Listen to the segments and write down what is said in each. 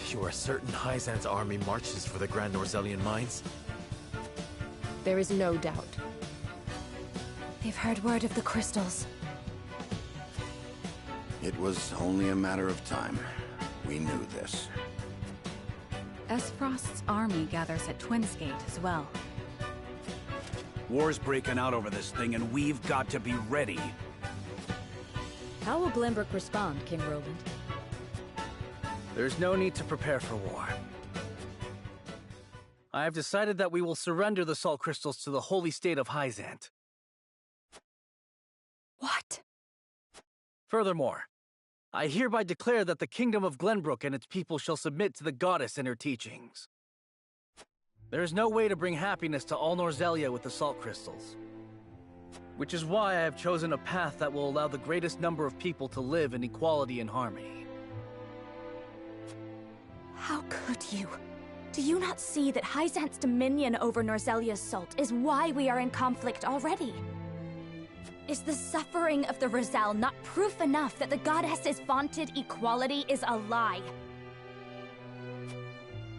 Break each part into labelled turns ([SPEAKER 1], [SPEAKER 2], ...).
[SPEAKER 1] You are certain Hyzante's army marches for the Grand Norzelian mines?
[SPEAKER 2] There is no doubt.
[SPEAKER 3] They've heard word of the crystals.
[SPEAKER 4] It was only a matter of time. We knew this.
[SPEAKER 3] Asefrost's army gathers at Twinsgate as well.
[SPEAKER 5] War's breaking out over this thing, and we've got to be ready.
[SPEAKER 6] How will Glenbrook respond, King Roland?
[SPEAKER 7] There's no need to prepare for war. I have decided that we will surrender the salt crystals to the Holy State of Hyzante.
[SPEAKER 3] What?
[SPEAKER 7] Furthermore, I hereby declare that the Kingdom of Glenbrook and its people shall submit to the goddess and her teachings. There is no way to bring happiness to all Norzelia with the salt crystals, which is why I have chosen a path that will allow the greatest number of people to live in equality and harmony.
[SPEAKER 3] How could you? Do you not see that Hyzante's dominion over Norzelia's salt is why we are in conflict already? Is the suffering of the Rosal not proof enough that the goddess's vaunted equality is a lie?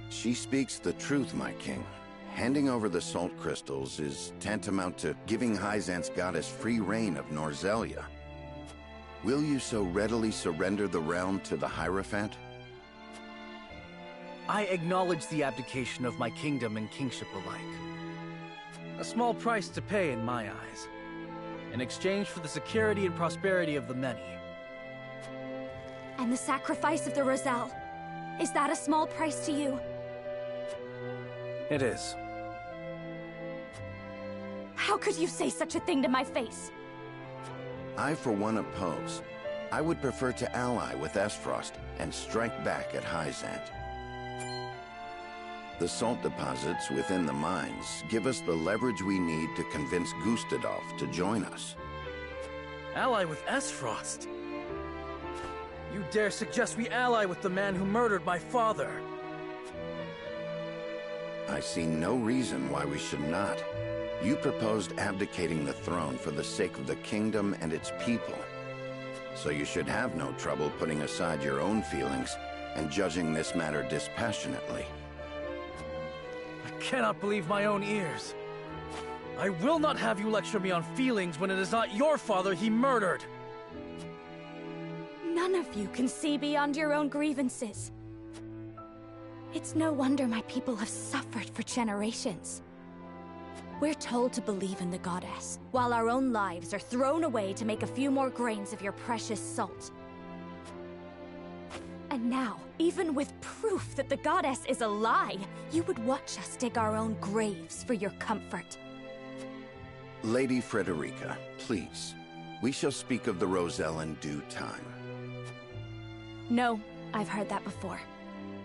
[SPEAKER 4] She speaks the truth, my king. Handing over the salt crystals is tantamount to giving Hyzante's goddess free reign of Norzelia. Will you so readily surrender the realm to the Hierophant?
[SPEAKER 7] I acknowledge the abdication of my kingdom and kingship alike. A small price to pay in my eyes, in exchange for the security and prosperity of the many.
[SPEAKER 3] And the sacrifice of the Rosal, is that a small price to you?
[SPEAKER 7] It is.
[SPEAKER 3] How could you say such a thing to my face?
[SPEAKER 4] I, for one, oppose. I would prefer to ally with Asefrost and strike back at Hyzante. The salt deposits within the mines give us the leverage we need to convince Gustadolf to join us.
[SPEAKER 7] Ally with Asefrost? You dare suggest we ally with the man who murdered my father?
[SPEAKER 4] I see no reason why we should not. You proposed abdicating the throne for the sake of the kingdom and its people. So you should have no trouble putting aside your own feelings and judging this matter dispassionately.
[SPEAKER 7] I cannot believe my own ears. I will not have you lecture me on feelings when it is not your father he murdered.
[SPEAKER 3] None of you can see beyond your own grievances. It's no wonder my people have suffered for generations. We're told to believe in the goddess, while our own lives are thrown away to make a few more grains of your precious salt. And now, even with proof that the goddess is a lie, you would watch us dig our own graves for your comfort.
[SPEAKER 4] Lady Frederica, please. We shall speak of the Rosal in due time.
[SPEAKER 3] No, I've heard that before.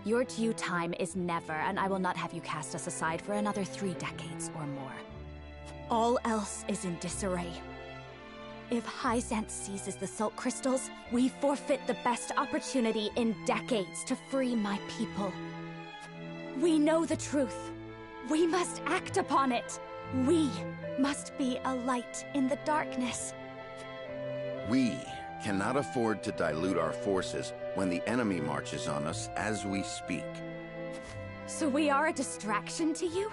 [SPEAKER 3] Your due time is never, and I will not have you cast us aside for another 3 decades or more. All else is in disarray. If Hyzante seizes the salt crystals, we forfeit the best opportunity in decades to free my people. We know the truth. We must act upon it. We must be a light in the darkness.
[SPEAKER 4] We cannot afford to dilute our forces when the enemy marches on us as we speak.
[SPEAKER 3] So we are a distraction to you?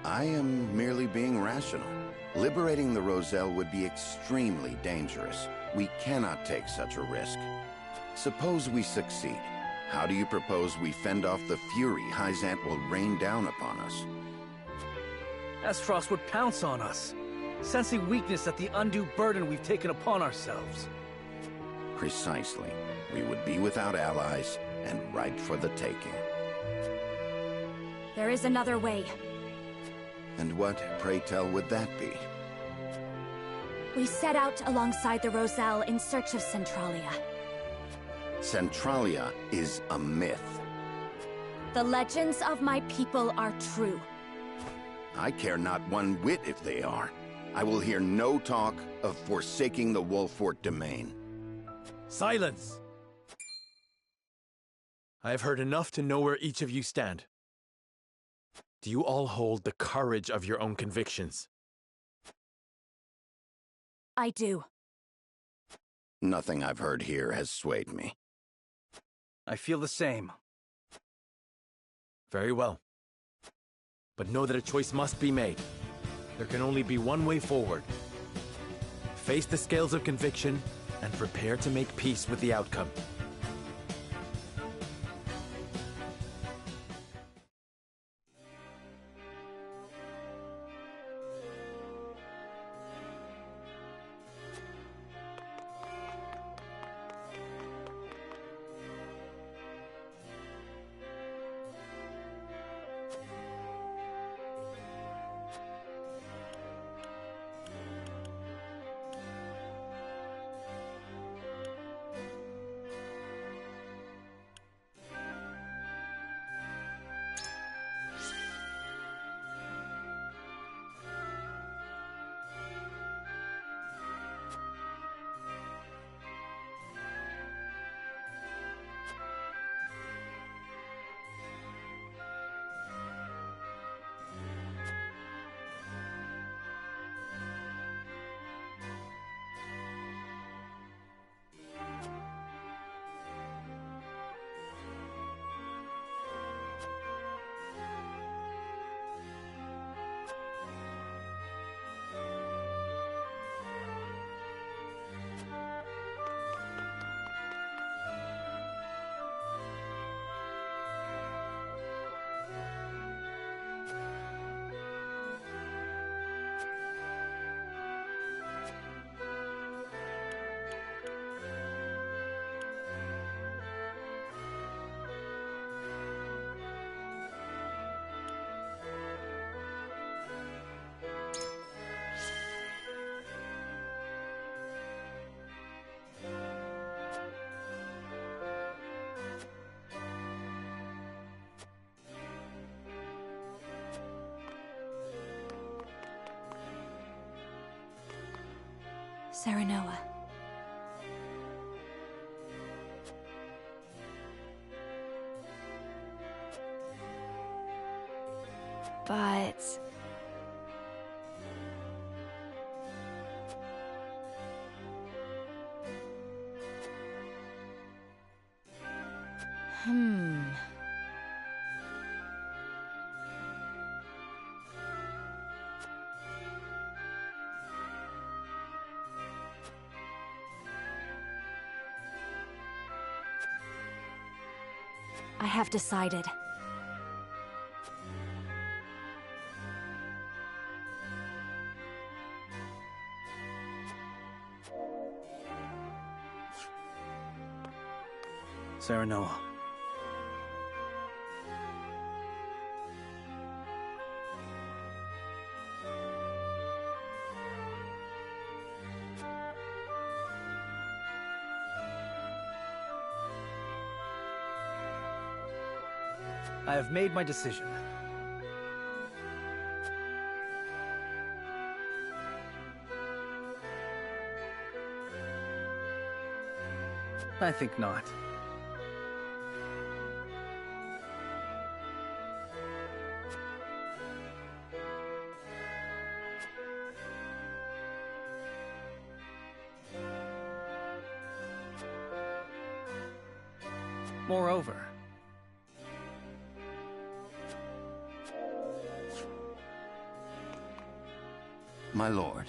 [SPEAKER 4] I am merely being rational. Liberating the Rosal would be extremely dangerous. We cannot take such a risk. Suppose we succeed. How do you propose we fend off the fury Hyzante will rain down upon us?
[SPEAKER 7] Asefrost would pounce on us, sensing weakness at the undue burden we've taken upon ourselves.
[SPEAKER 4] Precisely. We would be without allies and ripe for the taking.
[SPEAKER 3] There is another way.
[SPEAKER 4] And what, pray tell, would that be?
[SPEAKER 3] We set out alongside the Rosal in search of Centralia.
[SPEAKER 4] Centralia is a myth.
[SPEAKER 3] The legends of my people are true.
[SPEAKER 4] I care not one whit if they are. I will hear no talk of forsaking the Wolffort domain.
[SPEAKER 1] Silence! I have heard enough to know where each of you stand. Do you all hold the courage of your own convictions?
[SPEAKER 3] I do.
[SPEAKER 4] Nothing I've heard here has swayed me.
[SPEAKER 7] I feel the same.
[SPEAKER 1] Very well. But know that a choice must be made. There can only be one way forward. Face the scales of conviction and prepare to make peace with the outcome.
[SPEAKER 3] Serenoa. But... I have decided.
[SPEAKER 7] Serenoa. I have made my decision. I think not. Moreover,
[SPEAKER 4] My lord.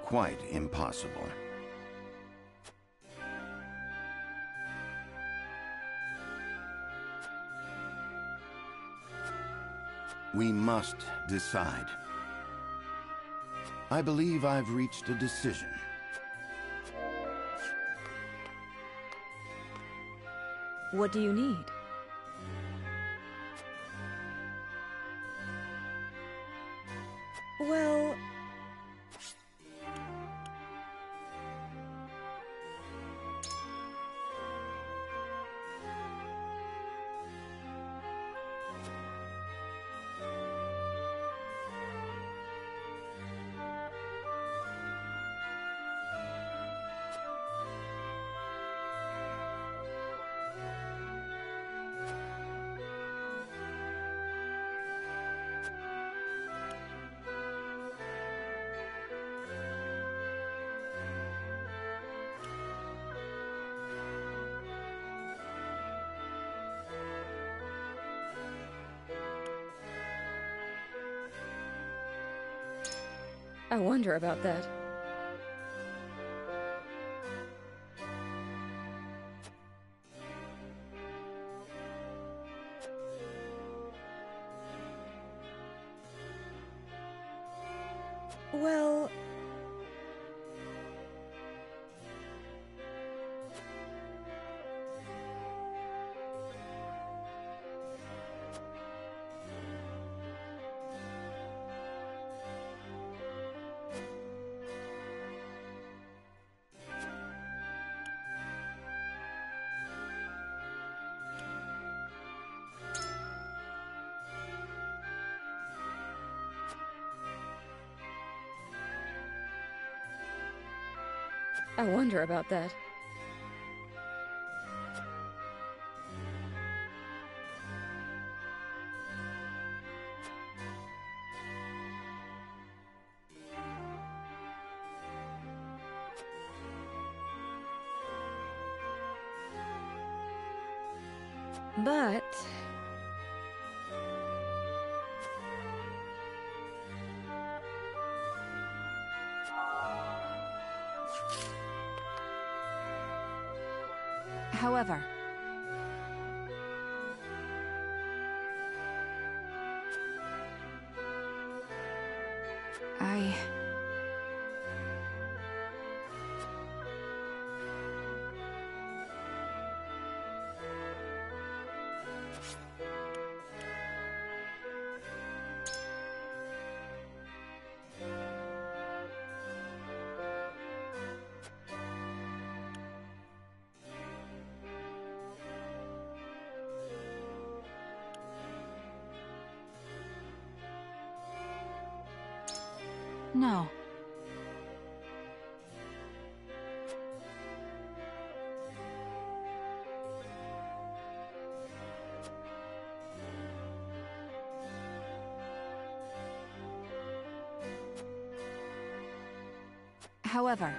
[SPEAKER 4] Quite impossible. We must decide. I believe I've reached a decision.
[SPEAKER 6] What do you need? Well... I wonder about that. Well... I wonder about that. But...
[SPEAKER 3] However, no. However,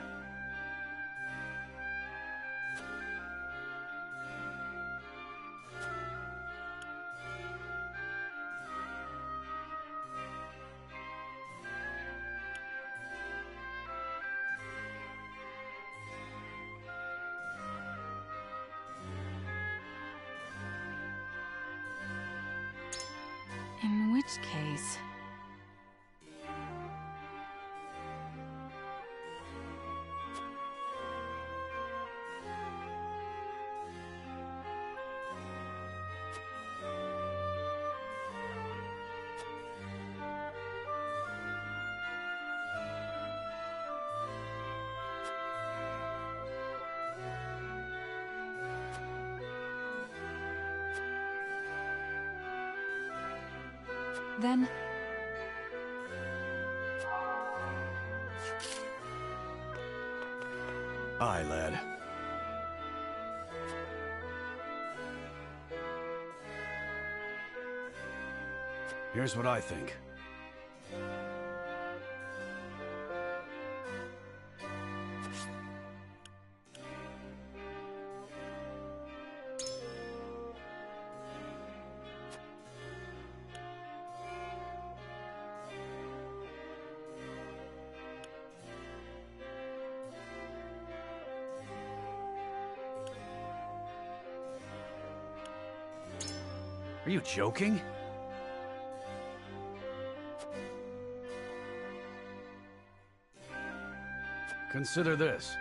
[SPEAKER 3] in which case... Then...
[SPEAKER 5] Aye, lad. Here's what I think. Are you joking? Consider this.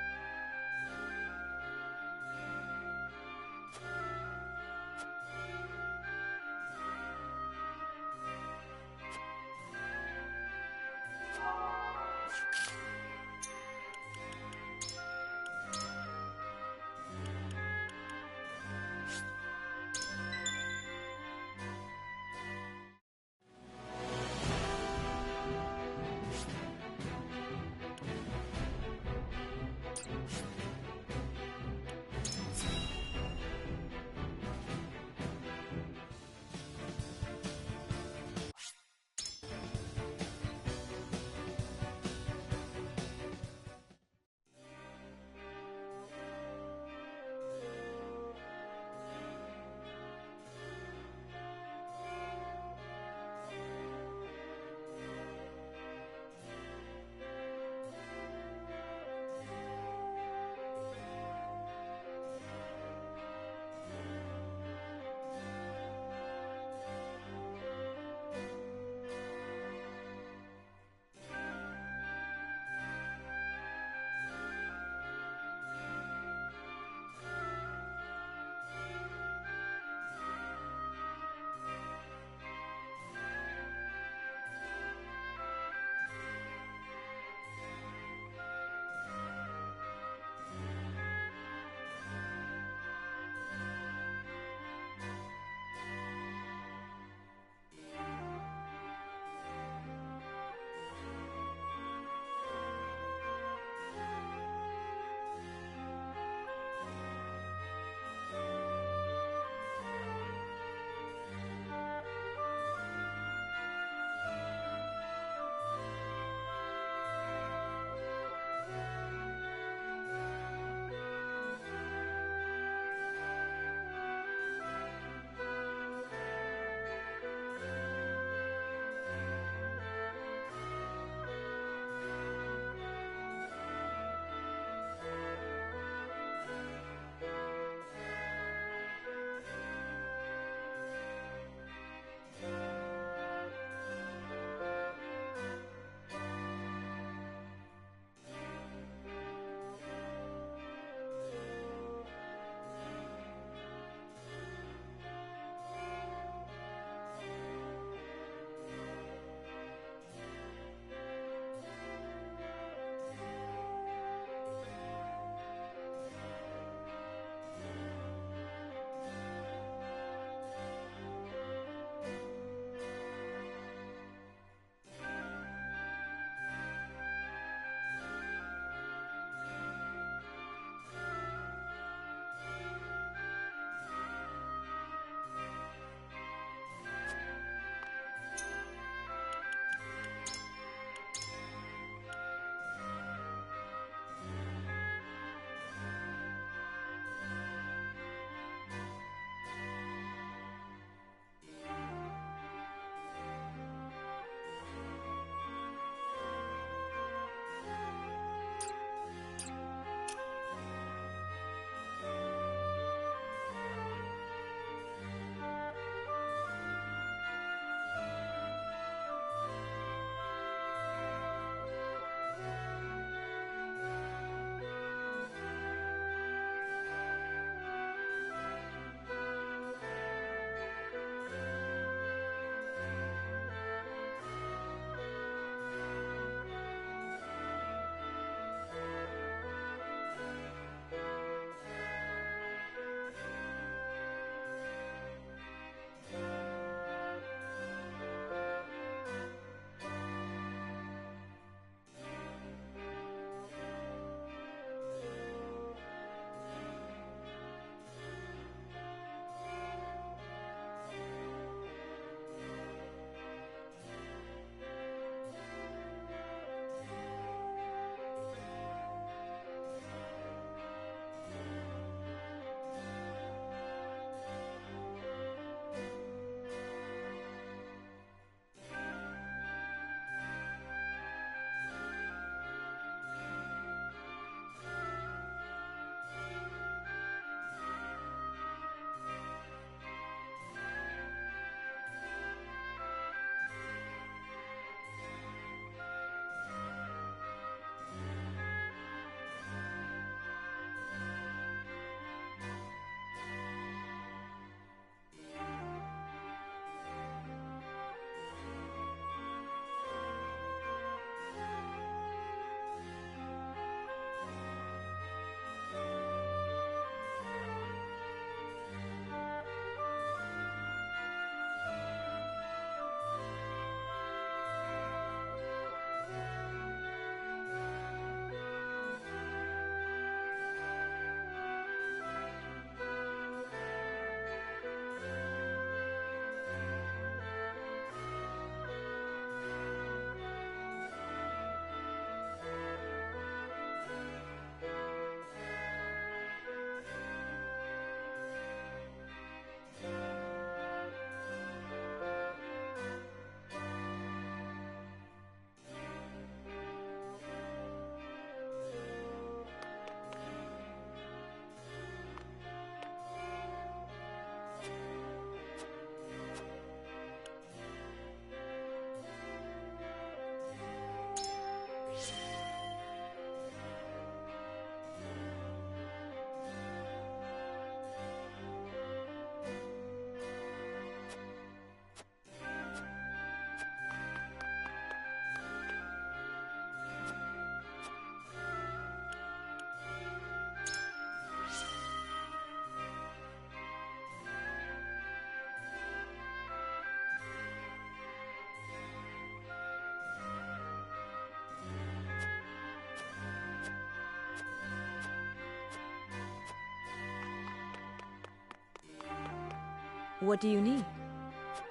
[SPEAKER 6] What do you need?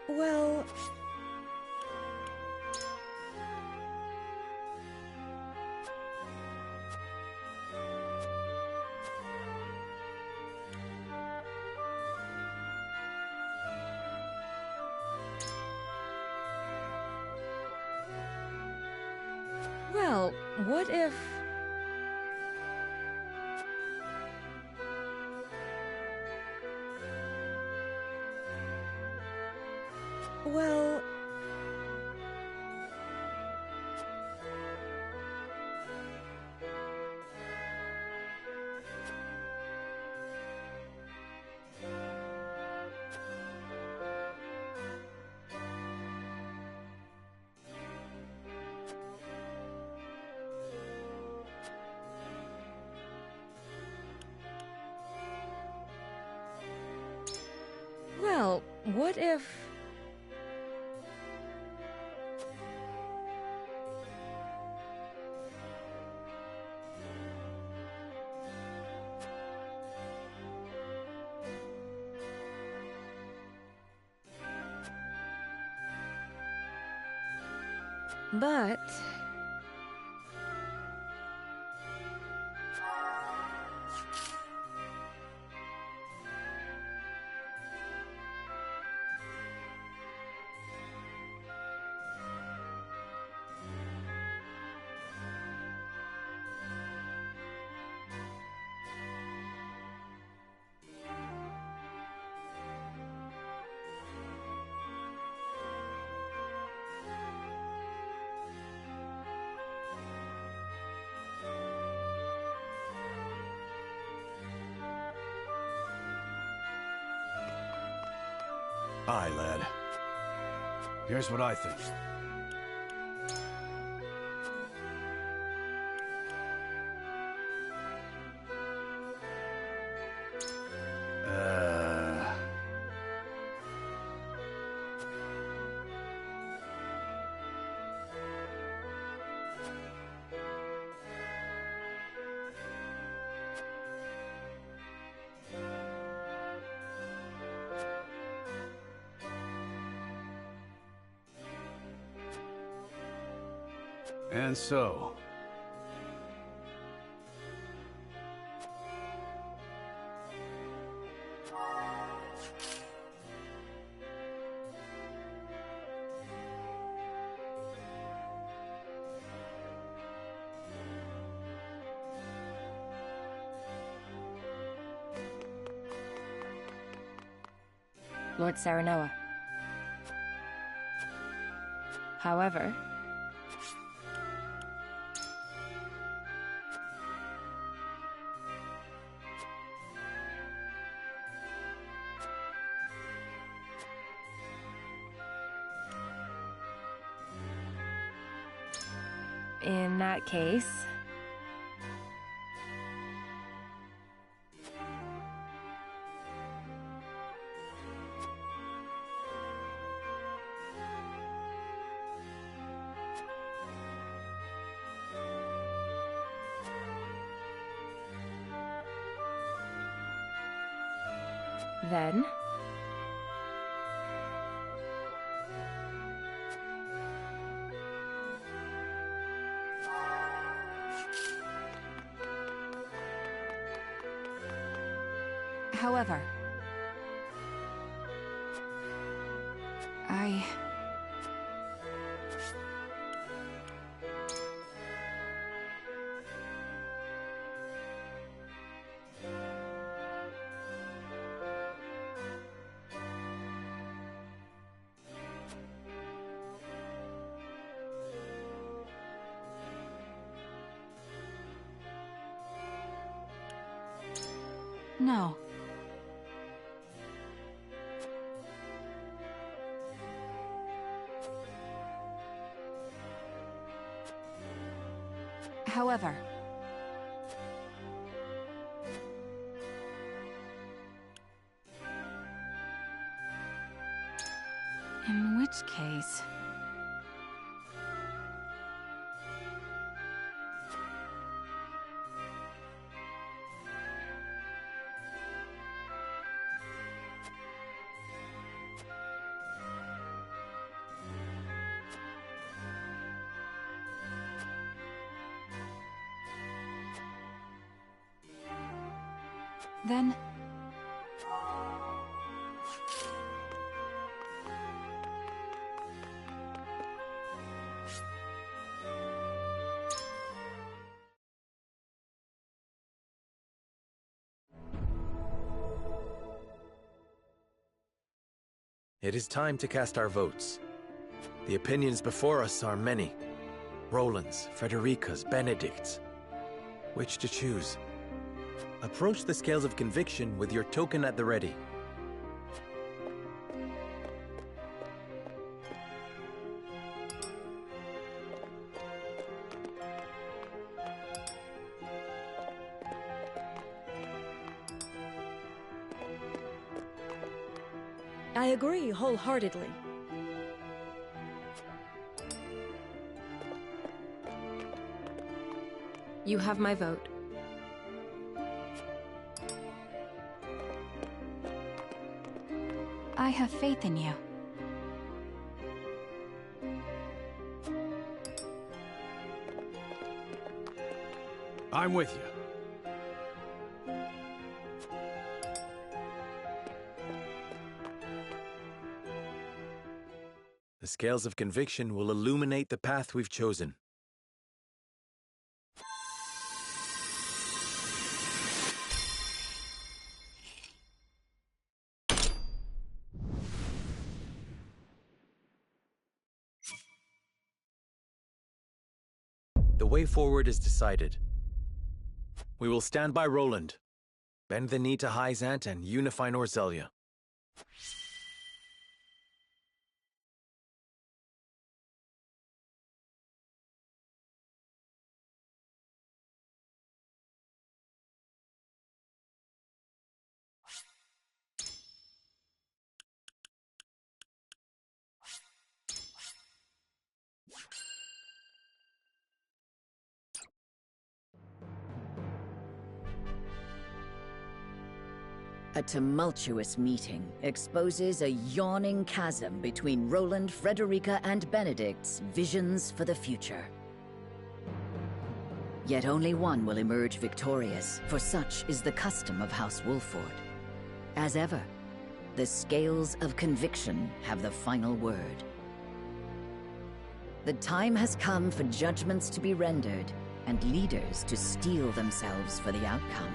[SPEAKER 2] Well... Well, what if... Well... Well, what if... But...
[SPEAKER 5] Aye, lad. Here's what I think. And so...
[SPEAKER 2] Lord Serenoa. However... In that case... Then... However... No. However... In which case... Then...
[SPEAKER 1] It is time to cast our votes. The opinions before us are many. Roland's, Frederica's, Benedict's. Which to choose? Approach the scales of conviction with your token at the ready.
[SPEAKER 6] I agree wholeheartedly.
[SPEAKER 8] You have my vote.
[SPEAKER 2] I have faith in you.
[SPEAKER 5] I'm with you.
[SPEAKER 1] The scales of conviction will illuminate the path we've chosen. The way forward is decided. We will stand by Roland, bend the knee to Hyzante, and unify Norzelia.
[SPEAKER 9] A tumultuous meeting exposes a yawning chasm between Roland, Frederica, and Benedict's visions for the future. Yet only one will emerge victorious, for such is the custom of House Wolffort. As ever, the scales of conviction have the final word. The time has come for judgments to be rendered, and leaders to steel themselves for the outcome.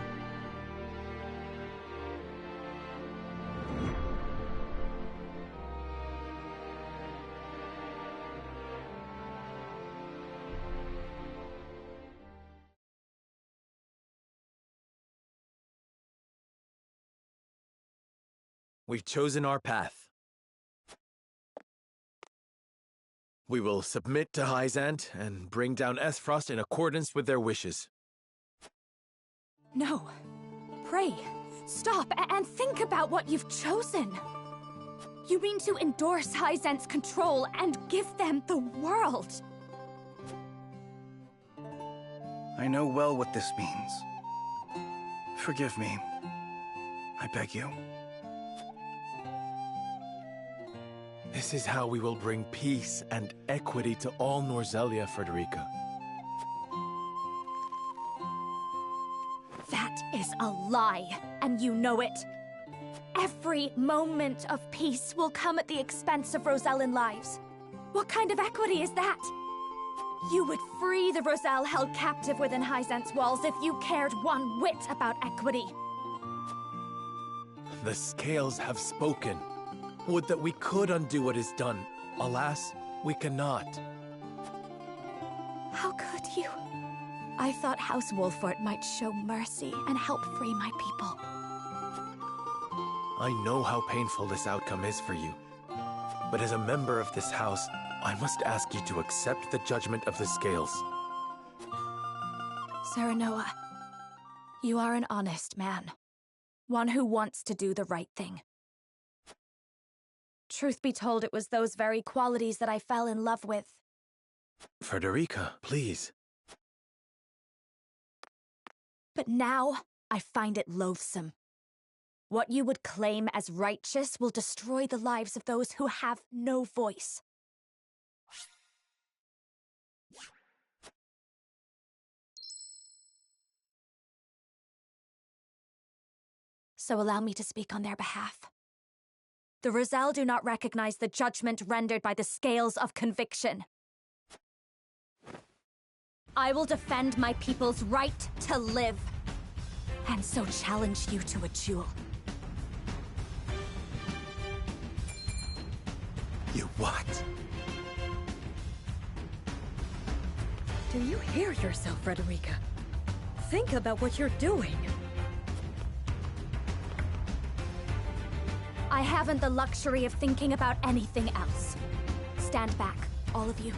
[SPEAKER 1] We've chosen our path. We will submit to Hyzante and bring down Asefrost in accordance with their wishes.
[SPEAKER 3] No. Pray. Stop and think about what you've chosen. You mean to endorse Hyzante's control and give them the world.
[SPEAKER 7] I know well what this means. Forgive me. I beg you.
[SPEAKER 1] This is how we will bring peace and equity to all Norzelia, Frederica.
[SPEAKER 3] That is a lie, and you know it. Every moment of peace will come at the expense of Rosellan lives. What kind of equity is that? You would free the Roselle held captive within Hyzante's walls if you cared one whit about equity.
[SPEAKER 1] The scales have spoken. Would that we could undo what is done. Alas, we cannot.
[SPEAKER 3] How could you? I thought House Wolffort might show mercy and help free my people.
[SPEAKER 1] I know how painful this outcome is for you. But as a member of this house, I must ask you to accept the judgment of the scales.
[SPEAKER 3] Serenoa, you are an honest man. One who wants to do the right thing. Truth be told, it was those very qualities that I fell in love with.
[SPEAKER 1] Frederica, please.
[SPEAKER 3] But now, I find it loathsome. What you would claim as righteous will destroy the lives of those who have no voice. so allow me to speak on their behalf. The Roselle do not recognize the judgment rendered by the scales of conviction. I will defend my people's right to live, and so challenge you to a duel.
[SPEAKER 1] You what?
[SPEAKER 6] Do you hear yourself, Frederica? Think about what you're doing.
[SPEAKER 3] I haven't the luxury of thinking about anything else. Stand back, all of you.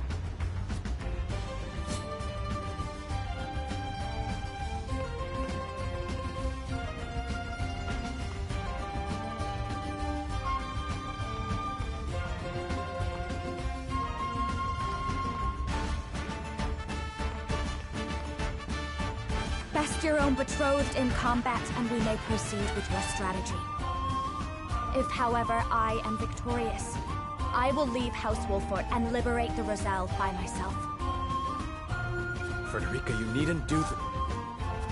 [SPEAKER 3] Best your own betrothed in combat, and we may proceed with your strategy. If, however, I am victorious, I will leave House Wolffort and liberate the Roselle by myself.
[SPEAKER 1] Frederica, you needn't do that.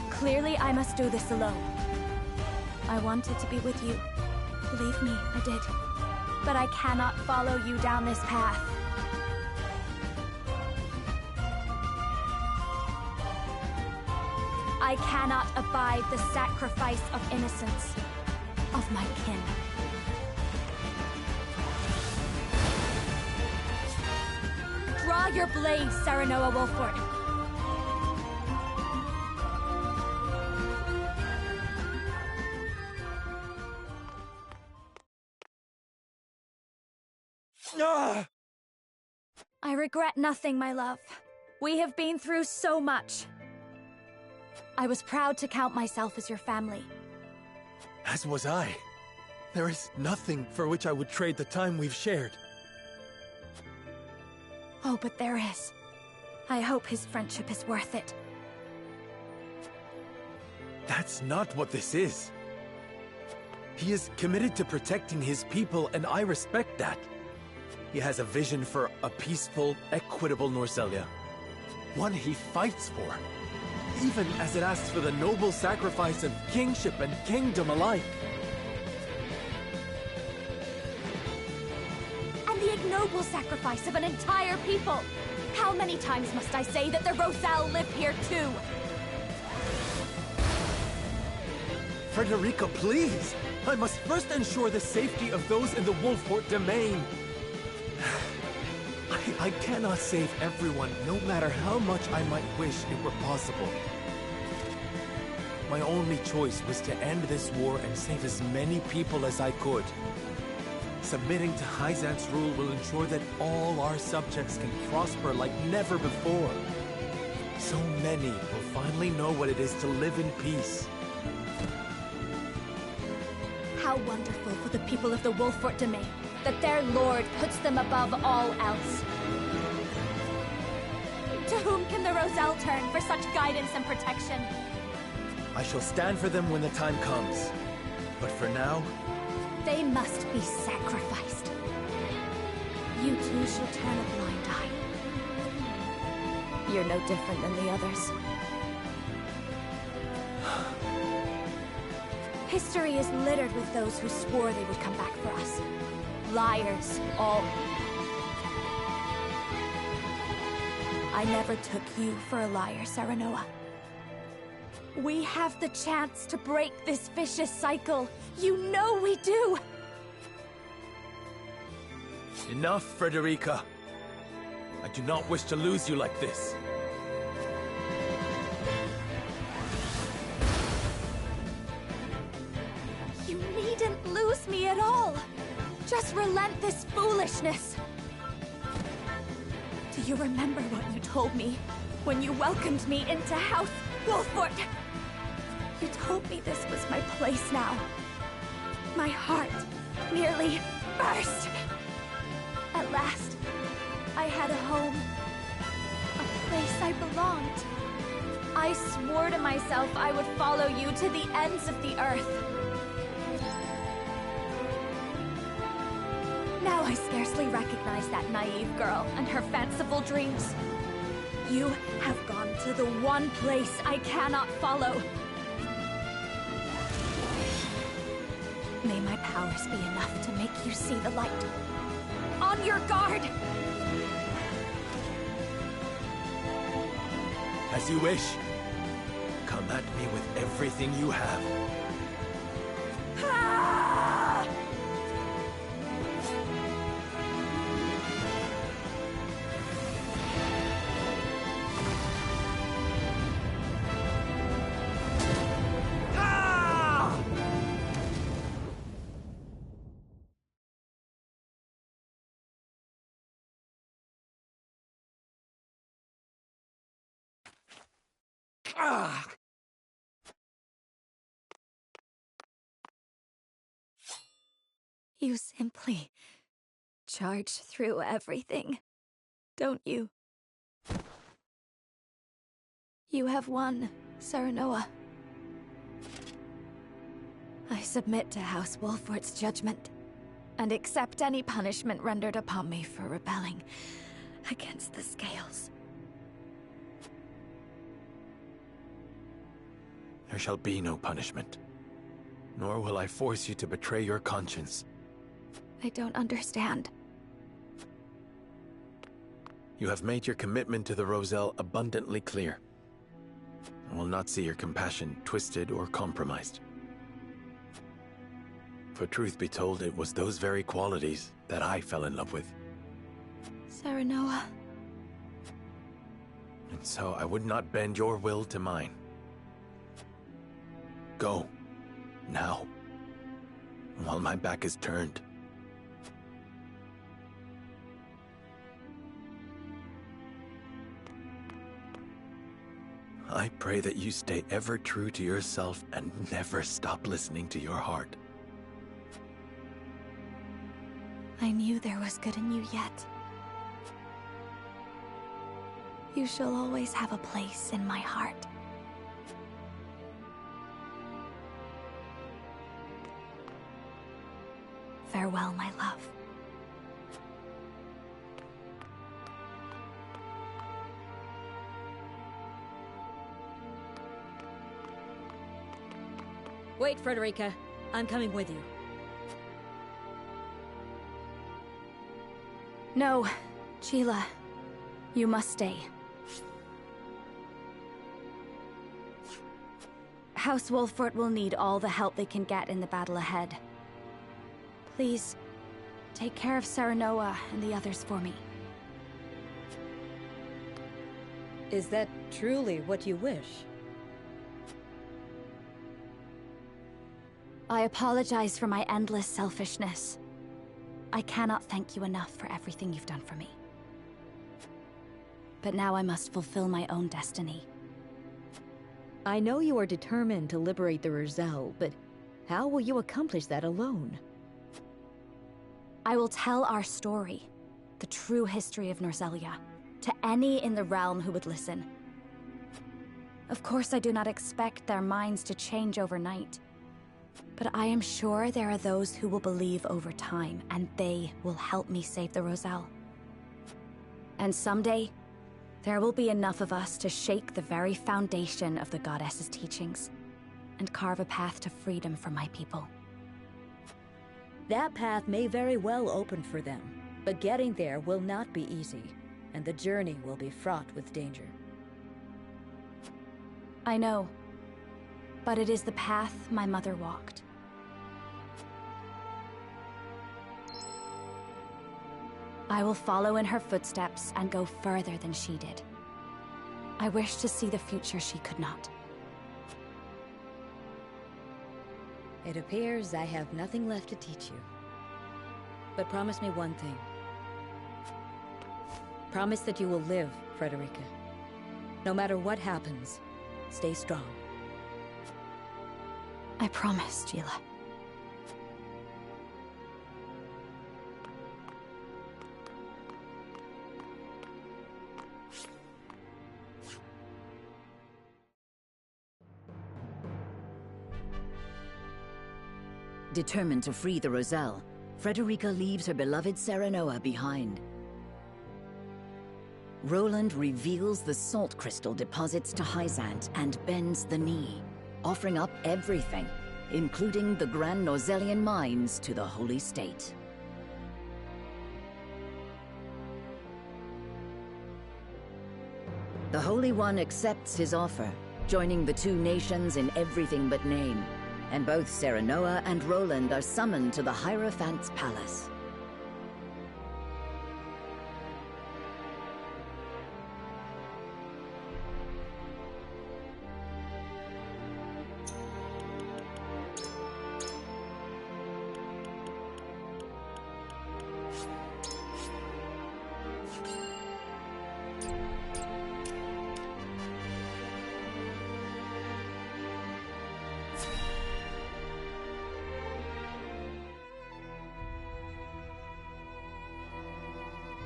[SPEAKER 3] Clearly, I must do this alone. I wanted to be with you. Believe me, I did. But I cannot follow you down this path. I cannot abide the sacrifice of innocence of my kin. Draw your blade, Serenoa Wolffort. I regret nothing, my love. We have been through so much. I was proud to count myself as your family.
[SPEAKER 1] As was I. There is nothing for which I would trade the time we've shared.
[SPEAKER 3] Oh, but there is. I hope his friendship is worth it.
[SPEAKER 1] That's not what this is. He is committed to protecting his people, and I respect that. He has a vision for a peaceful, equitable Norzelia. One he fights for, even as it asks for the noble sacrifice of kingship and kingdom alike.
[SPEAKER 3] And the ignoble sacrifice of an entire people! How many times must I say that the Roselle live here too?
[SPEAKER 1] Frederica, please! I must first ensure the safety of those in the Wolffort domain. I cannot save everyone, no matter how much I might wish it were possible. My only choice was to end this war and save as many people as I could. Submitting to Hyzante's rule will ensure that all our subjects can prosper like never before. So many will finally know what it is to live in peace.
[SPEAKER 3] How wonderful for the people of the Wolffort domain that their lord puts them above all else. To whom can the Roselle turn for such guidance and protection?
[SPEAKER 1] I shall stand for them when the time comes. But for now...
[SPEAKER 3] They must be sacrificed. You too shall turn a blind eye. You're no different than the others. History is littered with those who swore they would come back for us. Liars, all. I never took you for a liar, Serenoa. We have the chance to break this vicious cycle. You know we do!
[SPEAKER 1] Enough, Frederica. I do not wish to lose you like this.
[SPEAKER 3] You needn't lose me at all. Just relent this foolishness. Do you remember what you told me when you welcomed me into House Wolffort? You told me this was my place now. My heart nearly burst. At last, I had a home. A place I belonged. I swore to myself I would follow you to the ends of the earth. Now I scarcely recognize that naive girl and her fanciful dreams. You have gone to the one place I cannot follow. May my powers be enough to make you see the light. On your guard!
[SPEAKER 1] As you wish. Come at me with everything you have.
[SPEAKER 3] Ah! You simply charge through everything, don't you? You have won, Serenoa. I submit to House Wolffort's judgment, and accept any punishment rendered upon me for rebelling against the scales.
[SPEAKER 1] There shall be no punishment, nor will I force you to betray your conscience.
[SPEAKER 3] I don't understand.
[SPEAKER 1] You have made your commitment to the Roselle abundantly clear. I will not see your compassion twisted or compromised. For truth be told, it was those very qualities that I fell in love with.
[SPEAKER 3] Serenoa.
[SPEAKER 1] And so I would not bend your will to mine. Go. Now. While my back is turned. I pray that you stay ever true to yourself and never stop listening to your heart.
[SPEAKER 3] I knew there was good in you yet. You shall always have a place in my heart. Farewell, my love.
[SPEAKER 6] Wait, Frederica. I'm coming with you.
[SPEAKER 3] No, Sheila. You must stay. House Wolffort will need all the help they can get in the battle ahead. Please, take care of Serenoa and the others for me.
[SPEAKER 6] Is that truly what you wish?
[SPEAKER 3] I apologize for my endless selfishness. I cannot thank you enough for everything you've done for me. But now I must fulfill my own destiny.
[SPEAKER 6] I know you are determined to liberate the Roselle, but how will you accomplish that alone?
[SPEAKER 3] I will tell our story, the true history of Norzelia, to any in the realm who would listen. Of course, I do not expect their minds to change overnight. But I am sure there are those who will believe over time, and they will help me save the Roselle. And someday, there will be enough of us to shake the very foundation of the Goddess's teachings, and carve a path to freedom for my people.
[SPEAKER 6] That path may very well open for them, but getting there will not be easy, and the journey will be fraught with danger.
[SPEAKER 3] I know, but it is the path my mother walked. I will follow in her footsteps and go further than she did. I wish to see the future she could not.
[SPEAKER 6] It appears I have nothing left to teach you. But promise me one thing. Promise that you will live, Frederica. No matter what happens, stay strong.
[SPEAKER 3] I promise, Sheila.
[SPEAKER 9] Determined to free the Roselle, Frederica leaves her beloved Serenoa behind. Roland reveals the salt crystal deposits to Hyzante and bends the knee, offering up everything, including the Grand Norzelian mines to the Holy State. The Holy One accepts his offer, joining the two nations in everything but name, and both Serenoa and Roland are summoned to the Hierophant's palace.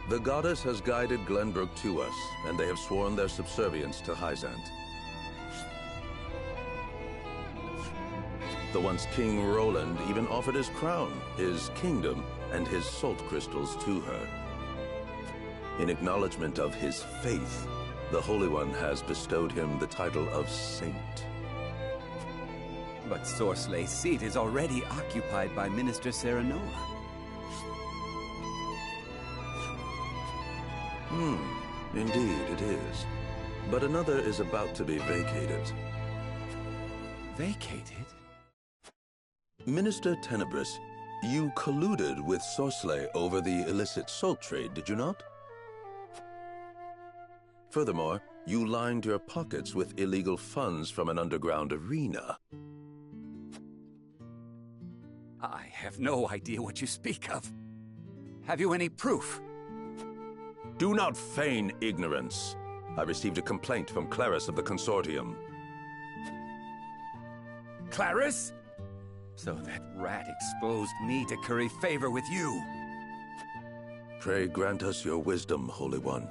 [SPEAKER 8] The goddess has guided Glenbrook to us, and they have sworn their subservience to Hyzante. The once King Roland even offered his crown, his kingdom, and his salt crystals to her. In acknowledgement of his faith, the Holy One has bestowed him the title of Saint.
[SPEAKER 10] But Sorsleigh's seat is already occupied by Minister Serenoa.
[SPEAKER 8] Indeed it is. But another is about to be vacated.
[SPEAKER 10] Vacated?
[SPEAKER 8] Minister Tenebris, you colluded with Sorsleigh over the illicit salt trade, did you not? Furthermore, you lined your pockets with illegal funds from an underground arena.
[SPEAKER 10] I have no idea what you speak of. Have you any proof?
[SPEAKER 8] Do not feign ignorance. I received a complaint from Claris of the Consortium.
[SPEAKER 10] Claris? So that rat exposed me to curry favor with you.
[SPEAKER 8] Pray grant us your wisdom, Holy One.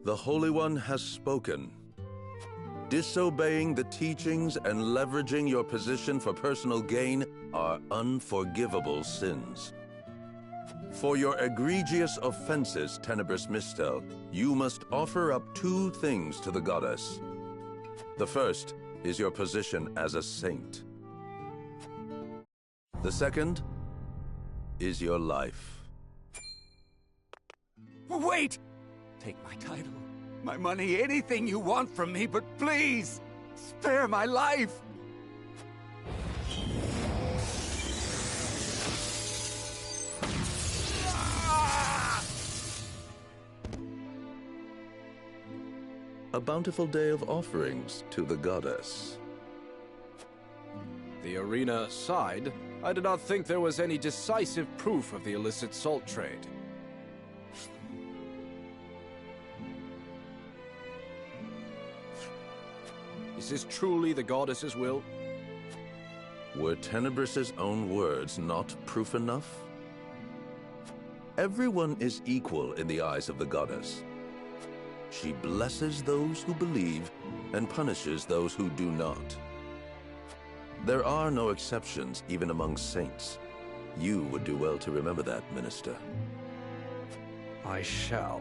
[SPEAKER 8] The Holy One has spoken. Disobeying the teachings and leveraging your position for personal gain are unforgivable sins. For your egregious offenses, Tenebris Mistel, you must offer up two things to the goddess. The first is your position as a saint. The second is your life.
[SPEAKER 10] Wait! Take my title, my money, anything you want from me, but please, spare my life!
[SPEAKER 8] A bountiful day of offerings to the goddess.
[SPEAKER 5] The arena aside, I did not think there was any decisive proof of the illicit salt trade. Is this truly the goddess's will?
[SPEAKER 8] Were Tenebris's own words not proof enough? Everyone is equal in the eyes of the goddess. She blesses those who believe and punishes those who do not. There are no exceptions, even among saints. You would do well to remember that, Minister.
[SPEAKER 5] I shall.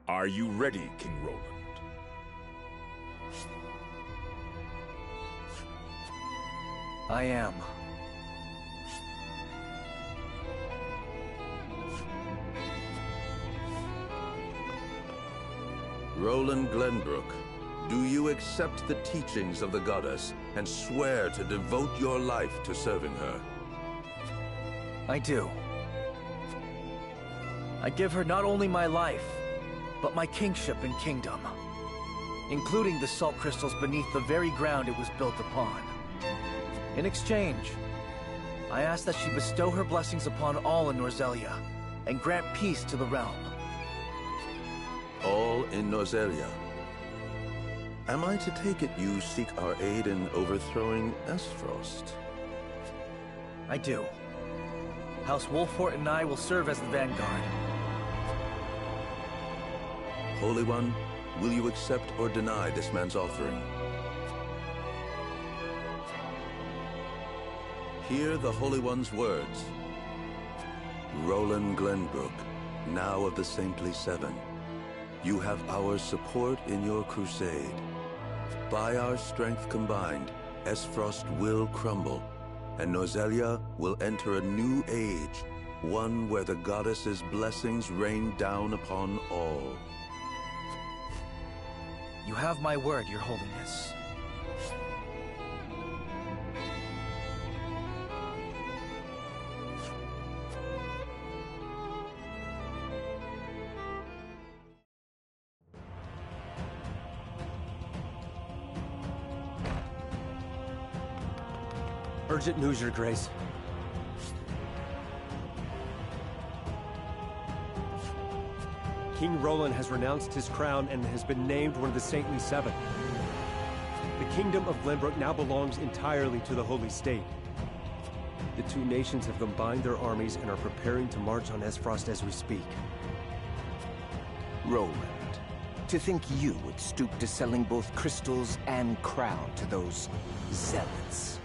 [SPEAKER 11] Are you ready, King Roland?
[SPEAKER 7] I am.
[SPEAKER 8] Roland Glenbrook, do you accept the teachings of the goddess and swear to devote your life to serving her?
[SPEAKER 7] I do. I give her not only my life, but my kingship and kingdom, including the salt crystals beneath the very ground it was built upon. In exchange, I ask that she bestow her blessings upon all in Norzelia, and grant peace to the realm.
[SPEAKER 8] All in Norzelia? Am I to take it you seek our aid in overthrowing Asefrost?
[SPEAKER 7] I do. House Wolffort and I will serve as the vanguard.
[SPEAKER 8] Holy One, will you accept or deny this man's offering? Hear the Holy One's words. Roland Glenbrook, now of the Saintly Seven, you have our support in your crusade. By our strength combined, Asefrost will crumble, and Norzelia will enter a new age, one where the goddess's blessings rain down upon all.
[SPEAKER 7] You have my word, Your Holiness.
[SPEAKER 12] Urgent news, Your Grace. King Roland has renounced his crown and has been named one of the Saintly Seven. The Kingdom of Glenbrook now belongs entirely to the Holy State. The two nations have combined their armies and are preparing to march on Asefrost as we speak.
[SPEAKER 10] Roland, to think you would stoop to selling both crystals and crown to those zealots.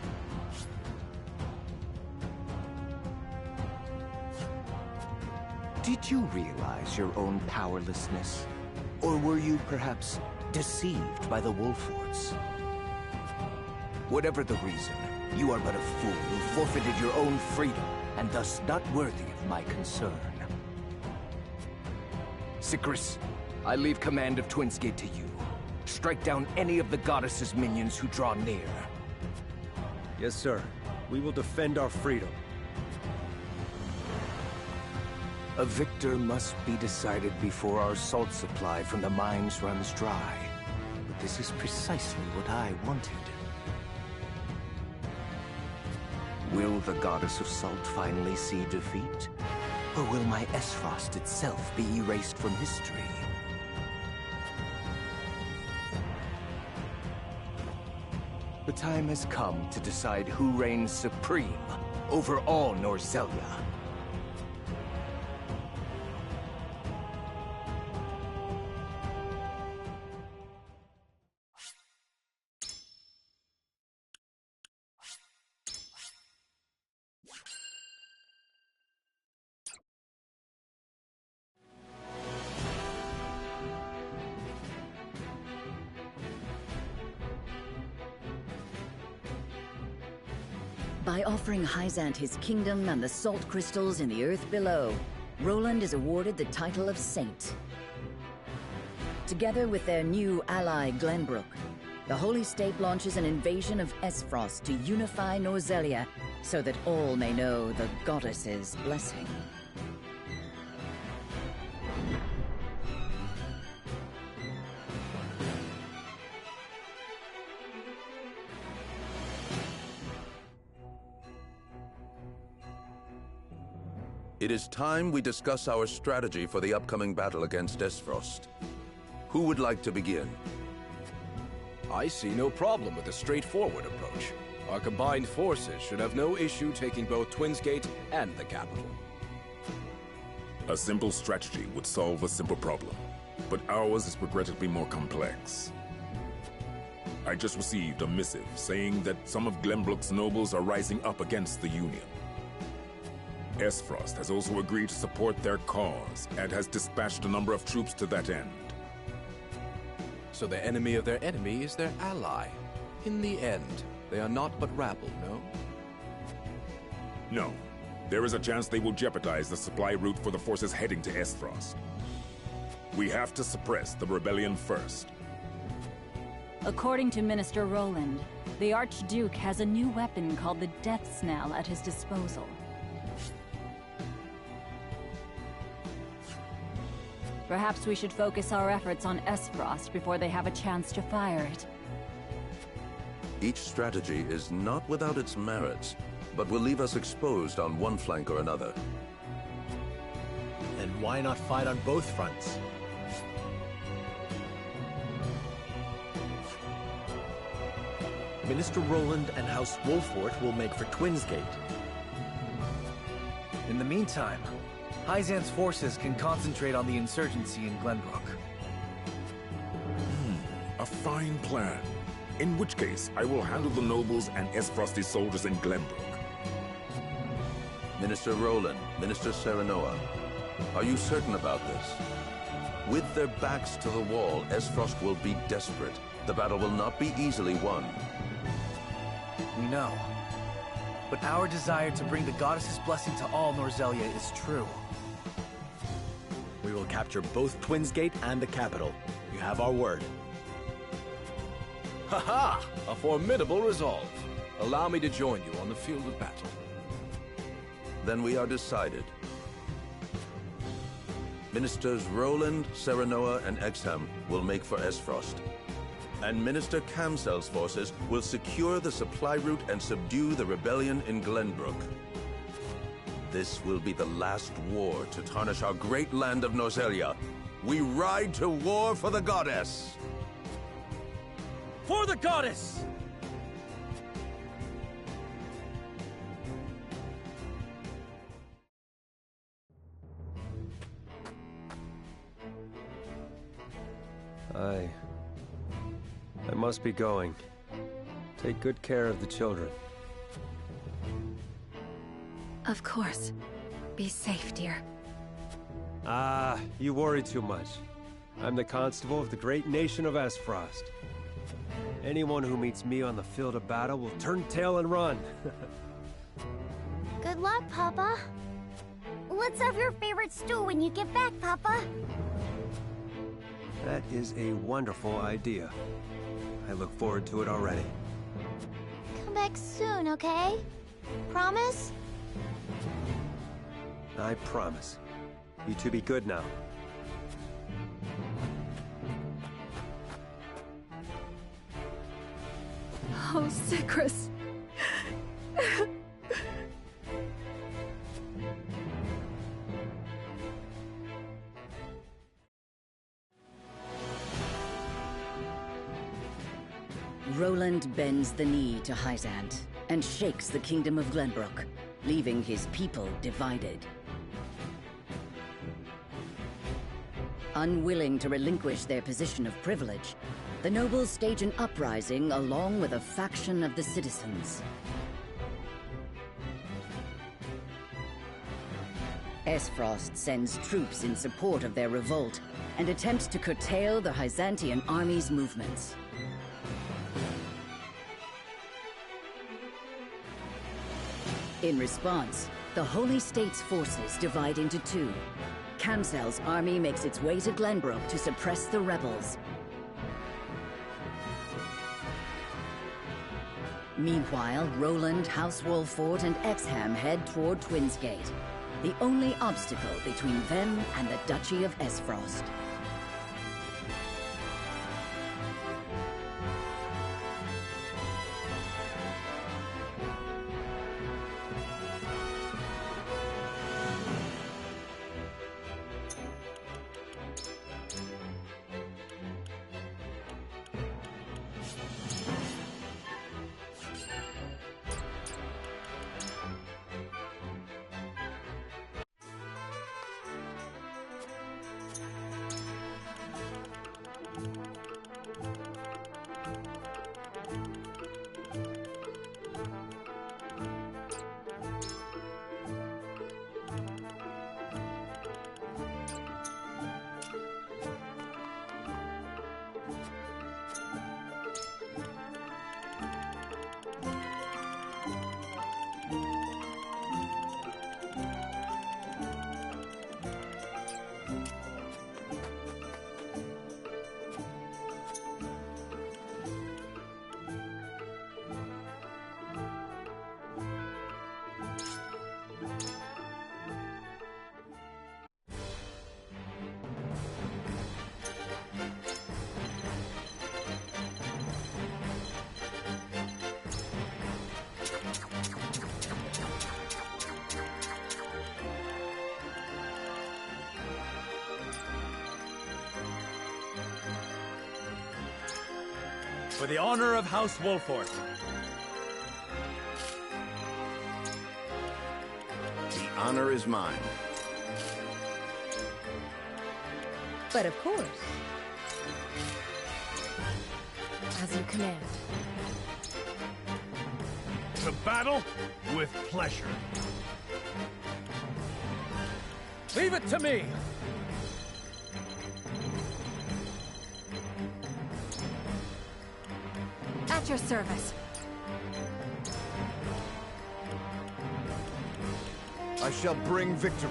[SPEAKER 10] Did you realize your own powerlessness? Or were you perhaps deceived by the Wolfforts? Whatever the reason, you are but a fool who forfeited your own freedom, and thus not worthy of my concern. Sicrius, I leave command of Twinsgate to you. Strike down any of the goddess's minions who draw near.
[SPEAKER 12] Yes, sir. We will defend our freedom.
[SPEAKER 10] A victor must be decided before our salt supply from the mines runs dry. But this is precisely what I wanted. Will the goddess of salt finally see defeat? Or will my Asefrost itself be erased from history? The time has come to decide who reigns supreme over all Norzelia.
[SPEAKER 9] By offering Hyzante his kingdom and the salt crystals in the earth below, Roland is awarded the title of Saint. Together with their new ally Glenbrook, the Holy State launches an invasion of Asefrost to unify Norzelia so that all may know the goddess's blessing.
[SPEAKER 8] It is time we discuss our strategy for the upcoming battle against Asefrost. Who would like to begin?
[SPEAKER 5] I see no problem with a straightforward approach. Our combined forces should have no issue taking both Twinsgate and the capital.
[SPEAKER 11] A simple strategy would solve a simple problem, but ours is regrettably more complex. I just received a missive saying that some of Glenbrook's nobles are rising up against the Union. Asefrost has also agreed to support their cause and has dispatched a number of troops to that end.
[SPEAKER 5] So the enemy of their enemy is their ally. In the end, they are not but rabble, no?
[SPEAKER 11] No. There is a chance they will jeopardize the supply route for the forces heading to Asefrost. We have to suppress the rebellion first.
[SPEAKER 2] According to Minister Roland, the Archduke has a new weapon called the Death Snell at his disposal. Perhaps we should focus our efforts on Asefrost before they have a chance to fire it.
[SPEAKER 8] Each strategy is not without its merits, but will leave us exposed on one flank or another.
[SPEAKER 1] Then why not fight on both fronts? Minister Roland and House Wolffort will make for Twins Gate.
[SPEAKER 7] In the meantime, Hyzante's forces can concentrate on the insurgency in Glenbrook.
[SPEAKER 11] A fine plan. In which case, I will handle the nobles and Asefrost's soldiers in Glenbrook.
[SPEAKER 8] Minister Roland, Minister Serenoa, are you certain about this? With their backs to the wall, Asefrost will be desperate. The battle will not be easily won.
[SPEAKER 7] We know. But our desire to bring the goddess's blessing to all Norzelia is true.
[SPEAKER 1] We will capture both Twins Gate and the capital. You have our word.
[SPEAKER 5] Ha-ha! A formidable resolve. Allow me to join you on the field of battle.
[SPEAKER 8] Then we are decided. Ministers Roland, Serenoa, and Exham will make for Asefrost. And Minister Kamsel's forces will secure the supply route and subdue the rebellion in Glenbrook. This will be the last war to tarnish our great land of Norzelia. We ride to war for the goddess!
[SPEAKER 7] For the goddess!
[SPEAKER 12] I must be going. Take good care of the children.
[SPEAKER 3] Of course. Be safe, dear.
[SPEAKER 12] Ah, you worry too much. I'm the constable of the great nation of Asefrost. Anyone who meets me on the field of battle will turn tail and run.
[SPEAKER 13] Good luck, Papa. Let's have your favorite stew when you get back, Papa.
[SPEAKER 12] That is a wonderful idea. I look forward to it already.
[SPEAKER 13] Come back soon, okay? Promise?
[SPEAKER 12] I promise. You two be good now.
[SPEAKER 3] Oh, Sigrus.
[SPEAKER 9] Roland bends the knee to Hyzante and shakes the Kingdom of Glenbrook, leaving his people divided. Unwilling to relinquish their position of privilege, the nobles stage an uprising along with a faction of the citizens. Asefrost sends troops in support of their revolt and attempts to curtail the Hyzantean army's movements. In response, the Holy State's forces divide into two. Kamsel's army makes its way to Glenbrook to suppress the rebels. Meanwhile, Roland, House Wolffort, and Exham head toward Twins Gate, the only obstacle between them and the Duchy of Asefrost.
[SPEAKER 1] For the honor of House Wolffort.
[SPEAKER 4] The honor is mine.
[SPEAKER 6] But of course.
[SPEAKER 3] As you command.
[SPEAKER 14] To battle with pleasure.
[SPEAKER 7] Leave it to me!
[SPEAKER 3] At your service.
[SPEAKER 14] I shall bring victory.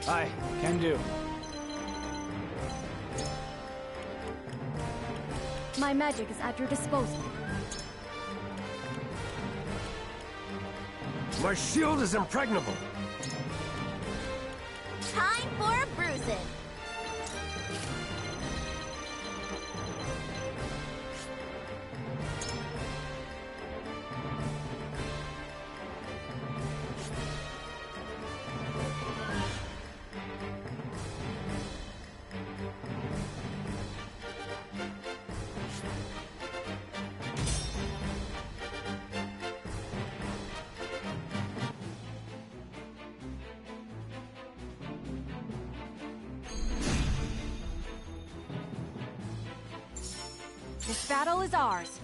[SPEAKER 7] Aye, can do.
[SPEAKER 3] My magic is at your disposal.
[SPEAKER 10] My shield is impregnable.
[SPEAKER 13] Time for a bruising.
[SPEAKER 3] This battle is ours.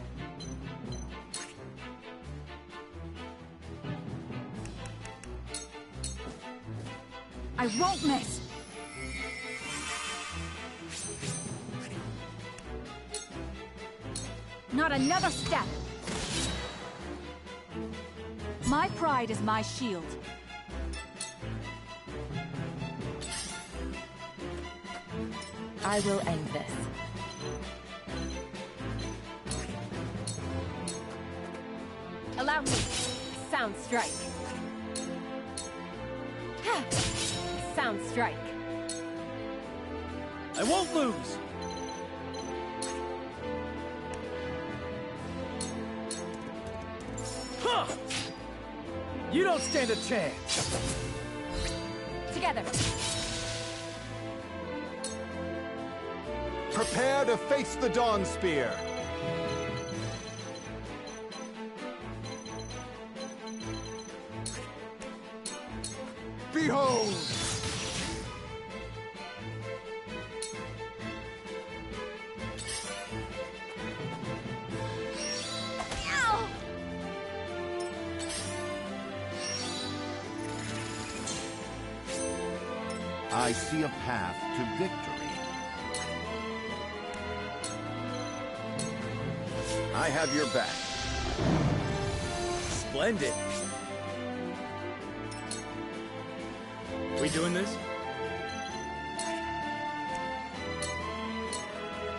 [SPEAKER 3] I won't miss! Not another step! My pride is my shield. I will end this. Allow me. Sound strike. Sound strike.
[SPEAKER 7] I won't lose! Huh! You don't stand a chance!
[SPEAKER 3] Together.
[SPEAKER 14] Prepare to face the Dawn Spear. Behold!
[SPEAKER 4] I see a path to victory. I have your back.
[SPEAKER 1] Splendid. We doing this?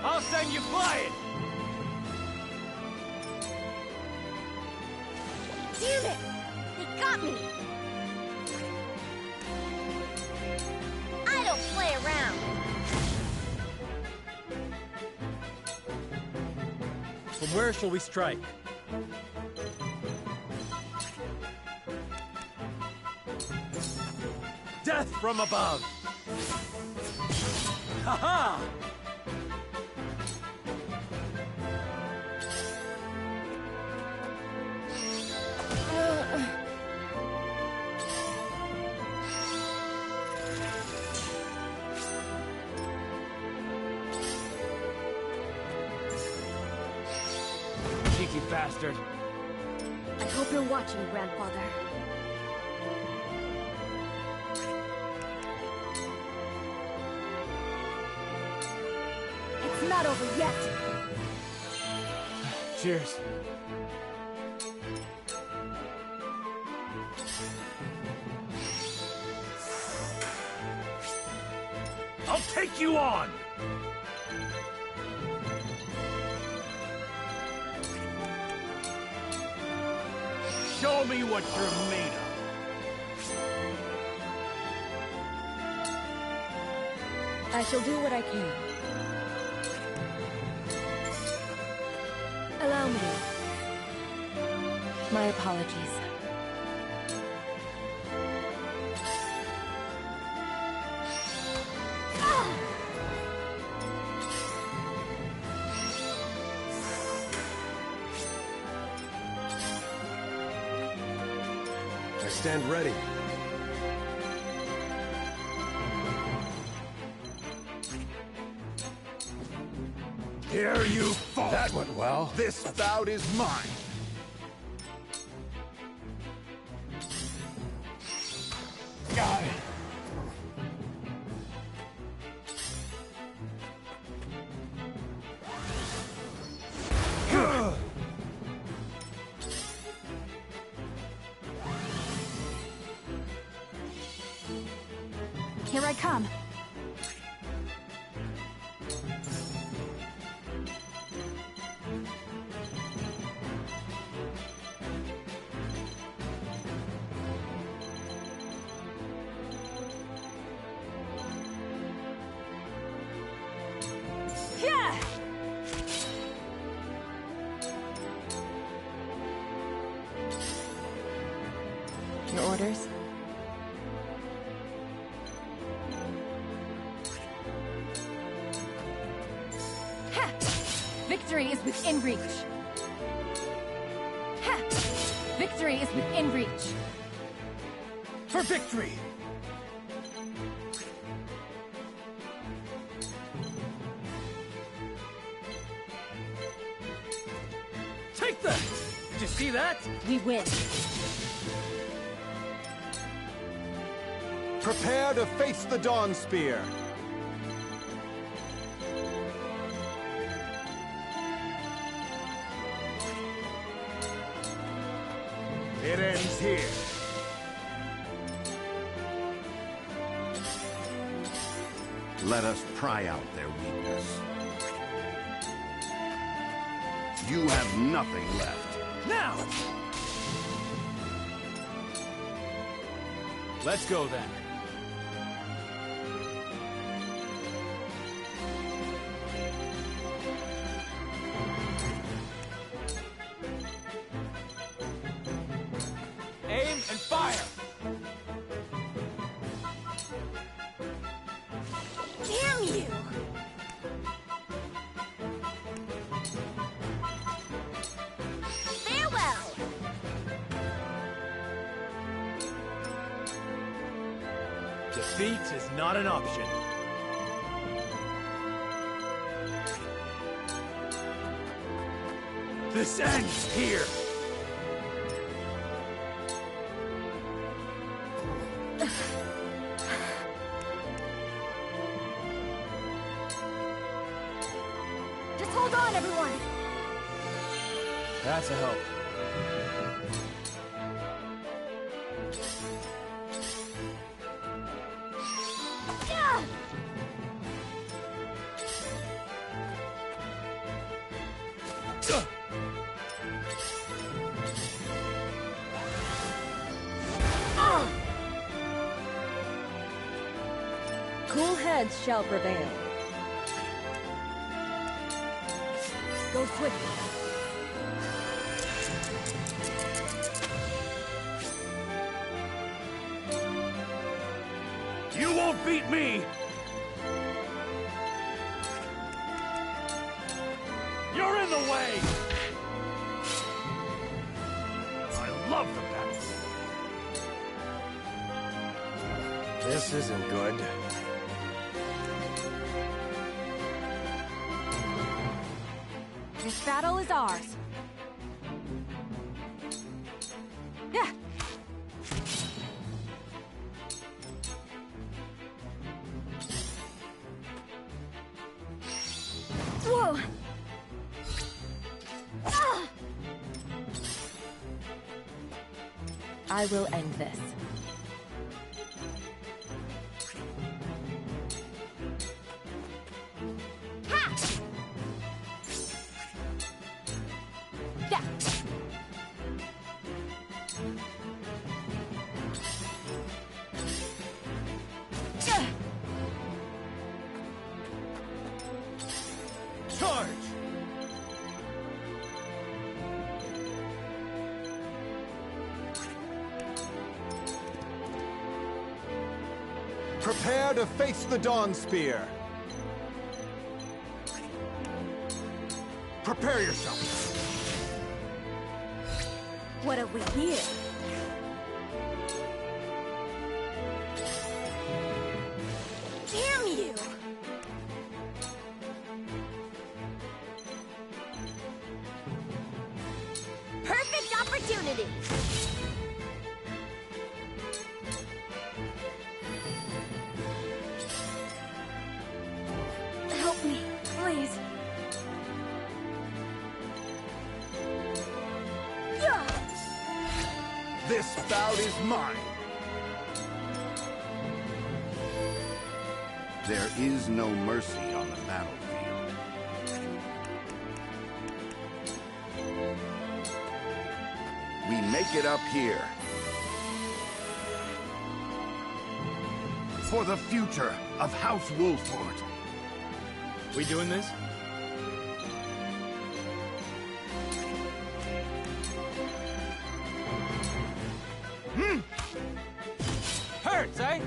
[SPEAKER 7] I'll send you flying!
[SPEAKER 13] Damn it! They got me! I don't play around.
[SPEAKER 1] From where shall we strike? Death from above! Ha-ha!
[SPEAKER 7] Cheeky bastard.
[SPEAKER 3] I hope you're watching, Grandfather. It's not over yet!
[SPEAKER 7] Cheers.
[SPEAKER 14] I'll take you on! Show me what you're made of.
[SPEAKER 6] I shall do what I can.
[SPEAKER 3] Allow me. My apologies.
[SPEAKER 12] stand ready.
[SPEAKER 14] Here you fall.
[SPEAKER 10] That went well.
[SPEAKER 14] This bout is mine. Got it.
[SPEAKER 3] Here I come.
[SPEAKER 2] Yeah!
[SPEAKER 3] Your orders?
[SPEAKER 2] Ha! Victory is within reach. Ha! Victory is within reach.
[SPEAKER 14] For victory!
[SPEAKER 7] Take that! Did you see that?
[SPEAKER 2] We win.
[SPEAKER 12] Prepare to face the Dawn Spear.
[SPEAKER 14] It ends here.
[SPEAKER 4] Let us pry out their weakness. You have nothing left.
[SPEAKER 7] Now!
[SPEAKER 14] Let's go then. Aim and fire!
[SPEAKER 13] Damn you! Farewell!
[SPEAKER 1] Defeat is not an option. This ends here!
[SPEAKER 13] Just hold on, everyone!
[SPEAKER 1] That's a help.
[SPEAKER 13] Yeah!
[SPEAKER 6] Cool heads shall prevail.
[SPEAKER 2] Go swiftly.
[SPEAKER 14] You won't beat me! You're in the way! I love the battle.
[SPEAKER 1] This isn't good.
[SPEAKER 2] This battle is ours. Yeah.
[SPEAKER 13] Whoa! Ah!
[SPEAKER 2] I will end this.
[SPEAKER 13] Ha!
[SPEAKER 2] Yeah.
[SPEAKER 14] Charge!
[SPEAKER 12] Prepare to face the Dawn Spear.
[SPEAKER 14] Prepare yourself.
[SPEAKER 3] What have we here?
[SPEAKER 13] opportunity.
[SPEAKER 3] Help me, please.
[SPEAKER 14] This bout is mine.
[SPEAKER 4] There is no mercy on the battlefield. We make it up here.
[SPEAKER 14] For the future of House Wolffort.
[SPEAKER 1] We doing this?
[SPEAKER 7] Hurts, eh?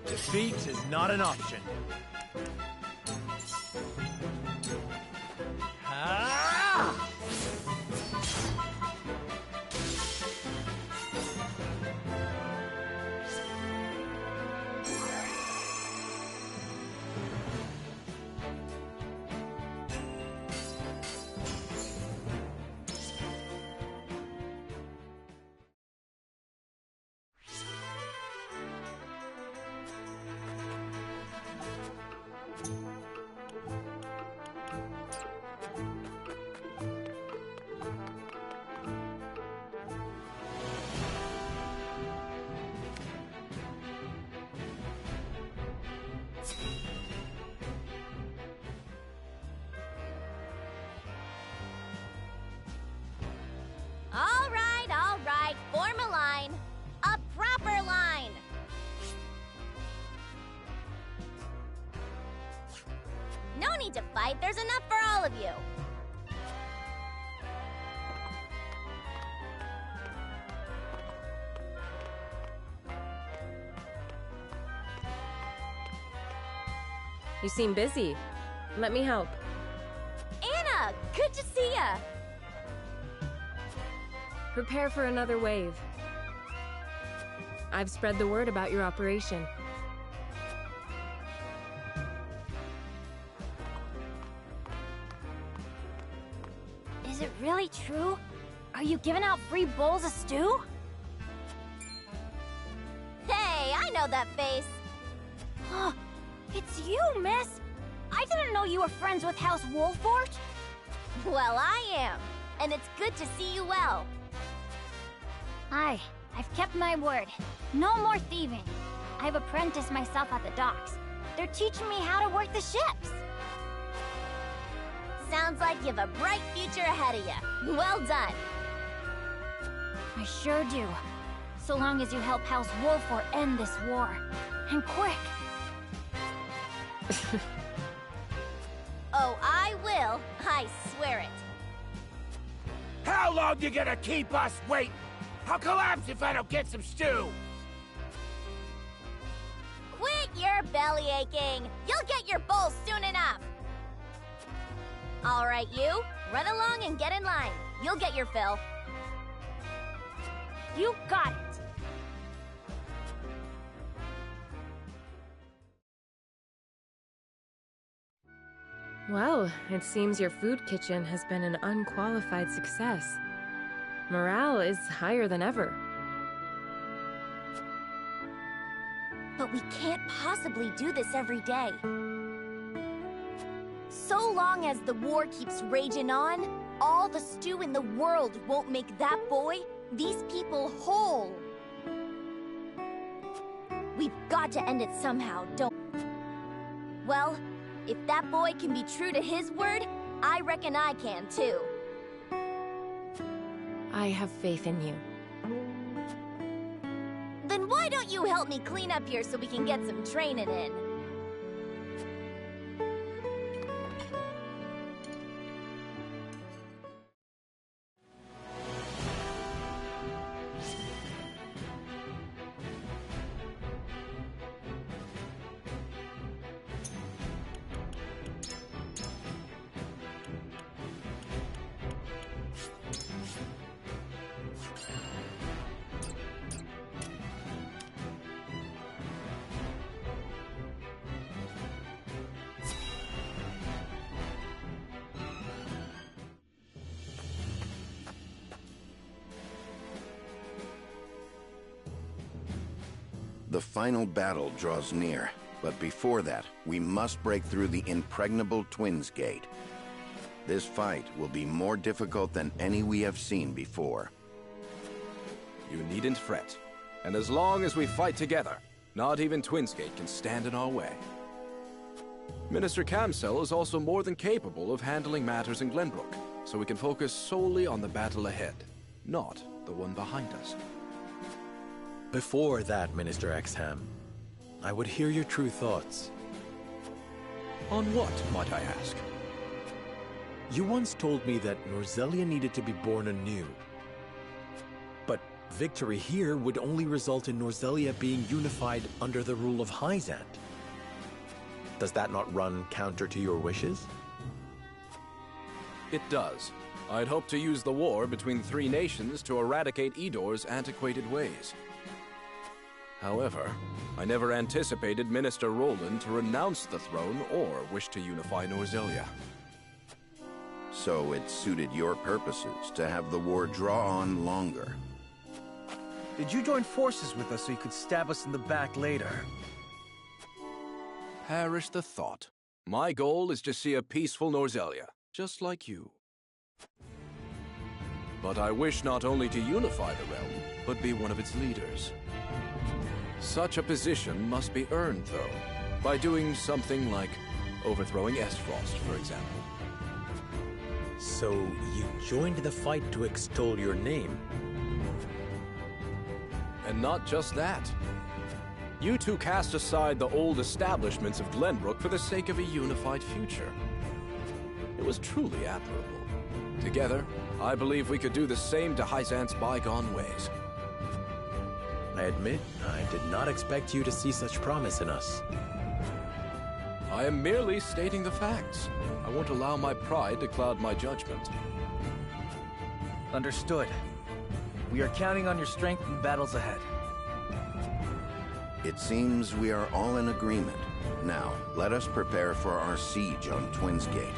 [SPEAKER 1] Defeat is not an option.
[SPEAKER 7] Ah!
[SPEAKER 13] All right, form a line. A proper line. No need to fight, there's enough for all of you.
[SPEAKER 15] You seem busy. Let me help.
[SPEAKER 13] Anna, good to see ya.
[SPEAKER 15] Prepare for another wave. I've spread the word about your operation.
[SPEAKER 3] Is it really true? Are you giving out free bowls of stew?
[SPEAKER 13] Hey, I know that face.
[SPEAKER 3] It's you, miss! I didn't know you were friends with House Wolffort.
[SPEAKER 13] Well, I am. And it's good to see you well.
[SPEAKER 3] I've kept my word. No more thieving. I've apprenticed myself at the docks. They're teaching me how to work the ships.
[SPEAKER 13] Sounds like you have a bright future ahead of you. Well done.
[SPEAKER 3] I sure do. So long as you help House Wolffort end this war. And quick.
[SPEAKER 13] Oh, I will. I swear it.
[SPEAKER 14] How long you gonna keep us waiting? I'll collapse if I don't get some stew!
[SPEAKER 13] Quit your belly aching! You'll get your bowl soon enough! Alright, you. Run along and get in line. You'll get your fill.
[SPEAKER 3] You got it!
[SPEAKER 15] Well, it seems your food kitchen has been an unqualified success. Morale is higher than ever.
[SPEAKER 13] But we can't possibly do this every day. So long as the war keeps raging on, all the stew in the world won't make that boy, these people, whole. We've got to end it somehow, don't we? Well, if that boy can be true to his word, I reckon I can too.
[SPEAKER 15] I have faith in you.
[SPEAKER 13] Then why don't you help me clean up here so we can get some training in?
[SPEAKER 4] The final battle draws near, but before that, we must break through the impregnable Twins Gate. This fight will be more difficult than any we have seen before.
[SPEAKER 5] You needn't fret. And as long as we fight together, not even Twinsgate can stand in our way. Minister Camsell is also more than capable of handling matters in Glenbrook, so we can focus solely on the battle ahead, not the one behind us.
[SPEAKER 1] Before that, Minister Exham, I would hear your true thoughts.
[SPEAKER 5] On what, might I ask?
[SPEAKER 1] You once told me that Norzelia needed to be born anew. But victory here would only result in Norzelia being unified under the rule of Hyzante. Does that not run counter to your wishes?
[SPEAKER 5] It does. I'd hoped to use the war between three nations to eradicate Edor's antiquated ways. However, I never anticipated Minister Roland to renounce the throne or wish to unify Norzelia.
[SPEAKER 4] So it suited your purposes to have the war draw on longer.
[SPEAKER 7] Did you join forces with us so you could stab us in the back later?
[SPEAKER 5] Perish the thought. My goal is to see a peaceful Norzelia, just like you. But I wish not only to unify the realm, but be one of its leaders. Such a position must be earned, though, by doing something like overthrowing Asefrost, for example.
[SPEAKER 1] So you joined the fight to extol your name?
[SPEAKER 5] And not just that. You two cast aside the old establishments of Glenbrook for the sake of a unified future. It was truly admirable. Together, I believe we could do the same to Hyzante's bygone ways.
[SPEAKER 1] I admit, I did not expect you to see such promise in us.
[SPEAKER 5] I am merely stating the facts. I won't allow my pride to cloud my judgment.
[SPEAKER 7] Understood. We are counting on your strength in battles ahead.
[SPEAKER 4] It seems we are all in agreement. Now, let us prepare for our siege on Twins Gate.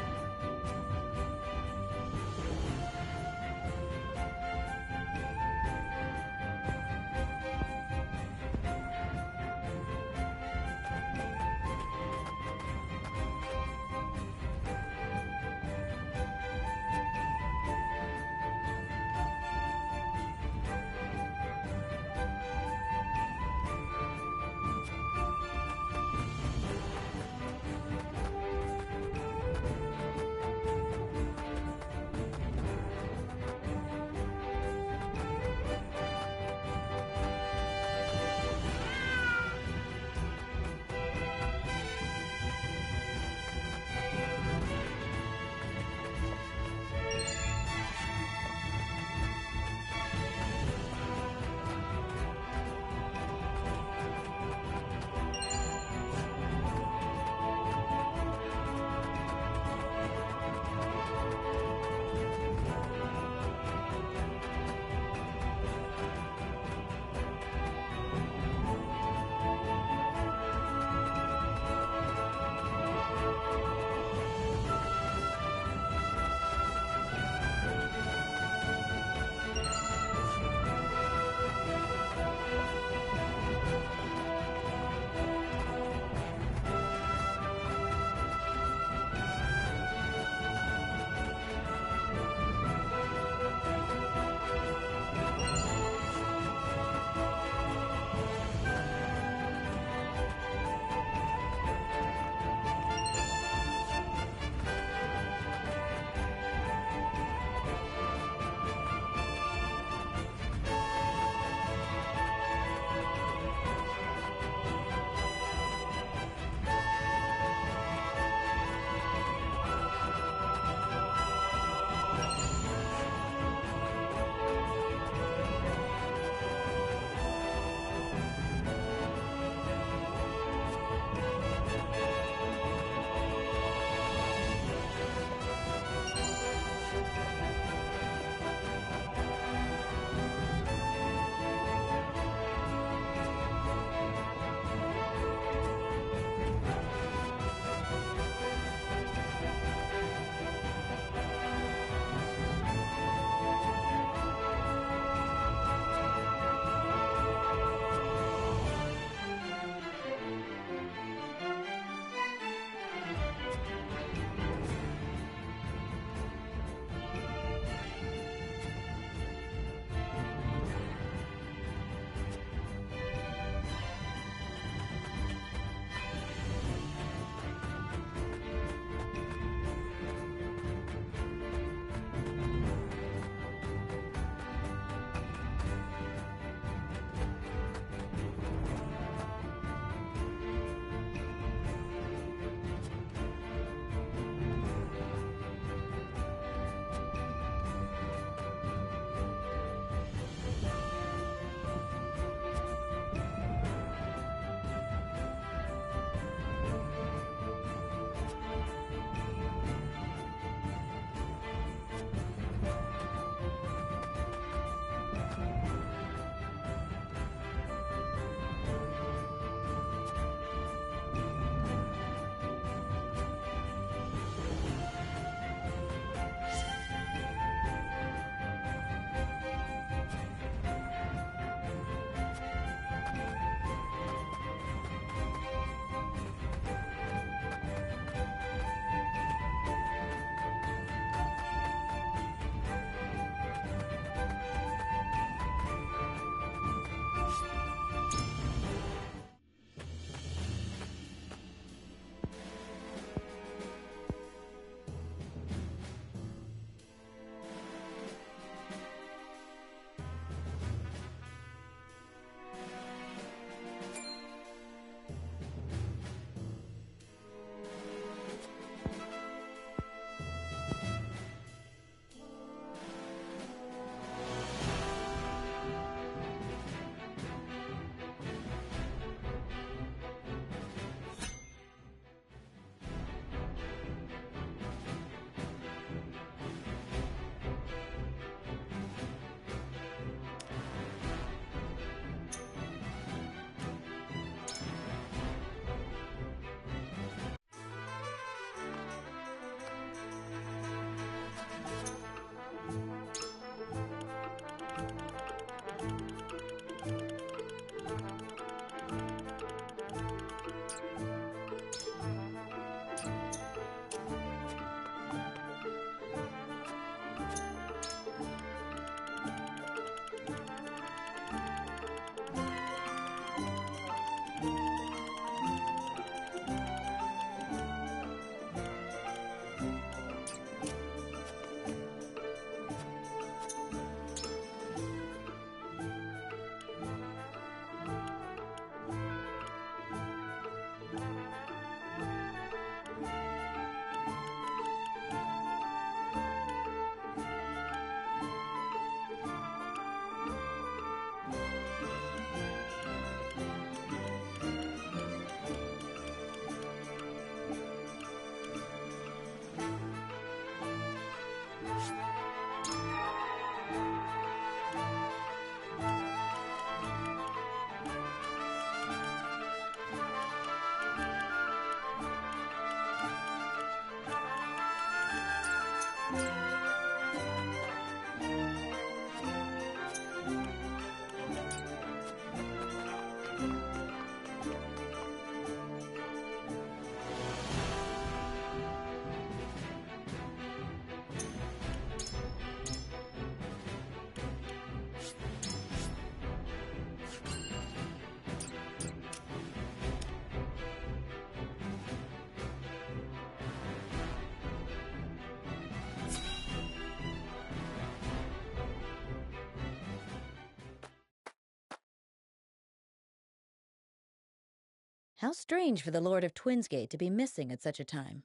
[SPEAKER 6] How strange for the Lord of Twinsgate to be missing at such a time.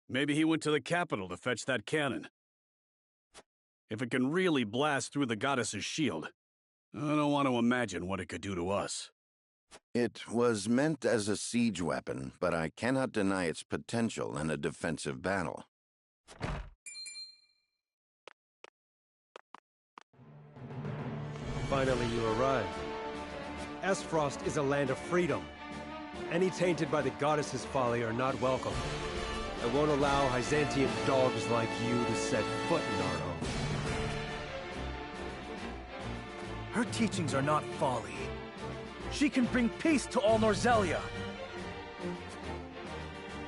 [SPEAKER 16] Maybe he went to the capital to fetch that cannon. If it can really blast through the goddess's shield, I don't want to imagine what it could do to us.
[SPEAKER 4] It was meant as a siege weapon, but I cannot deny its potential in a defensive battle.
[SPEAKER 12] Finally, you arrived. Asefrost is a land of freedom. Any tainted by the goddess's folly are not welcome. I won't allow Hyzantean dogs like you to set foot in our home.
[SPEAKER 7] Her teachings are not folly. She can bring peace to all Norzelia.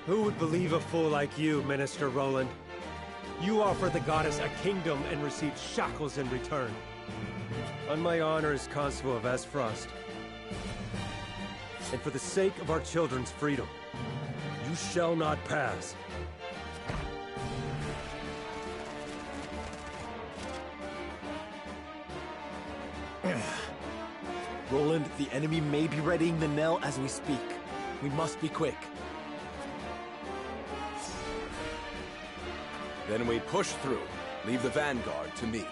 [SPEAKER 12] Who would believe a fool like you, Minister Roland? You offer the goddess a kingdom and receive shackles in return. On my honor as Constable of Asefrost, and for the sake of our children's freedom, you shall not pass.
[SPEAKER 1] Roland, the enemy may be readying the knell as we speak. We must be quick.
[SPEAKER 5] Then we push through. Leave the vanguard to me.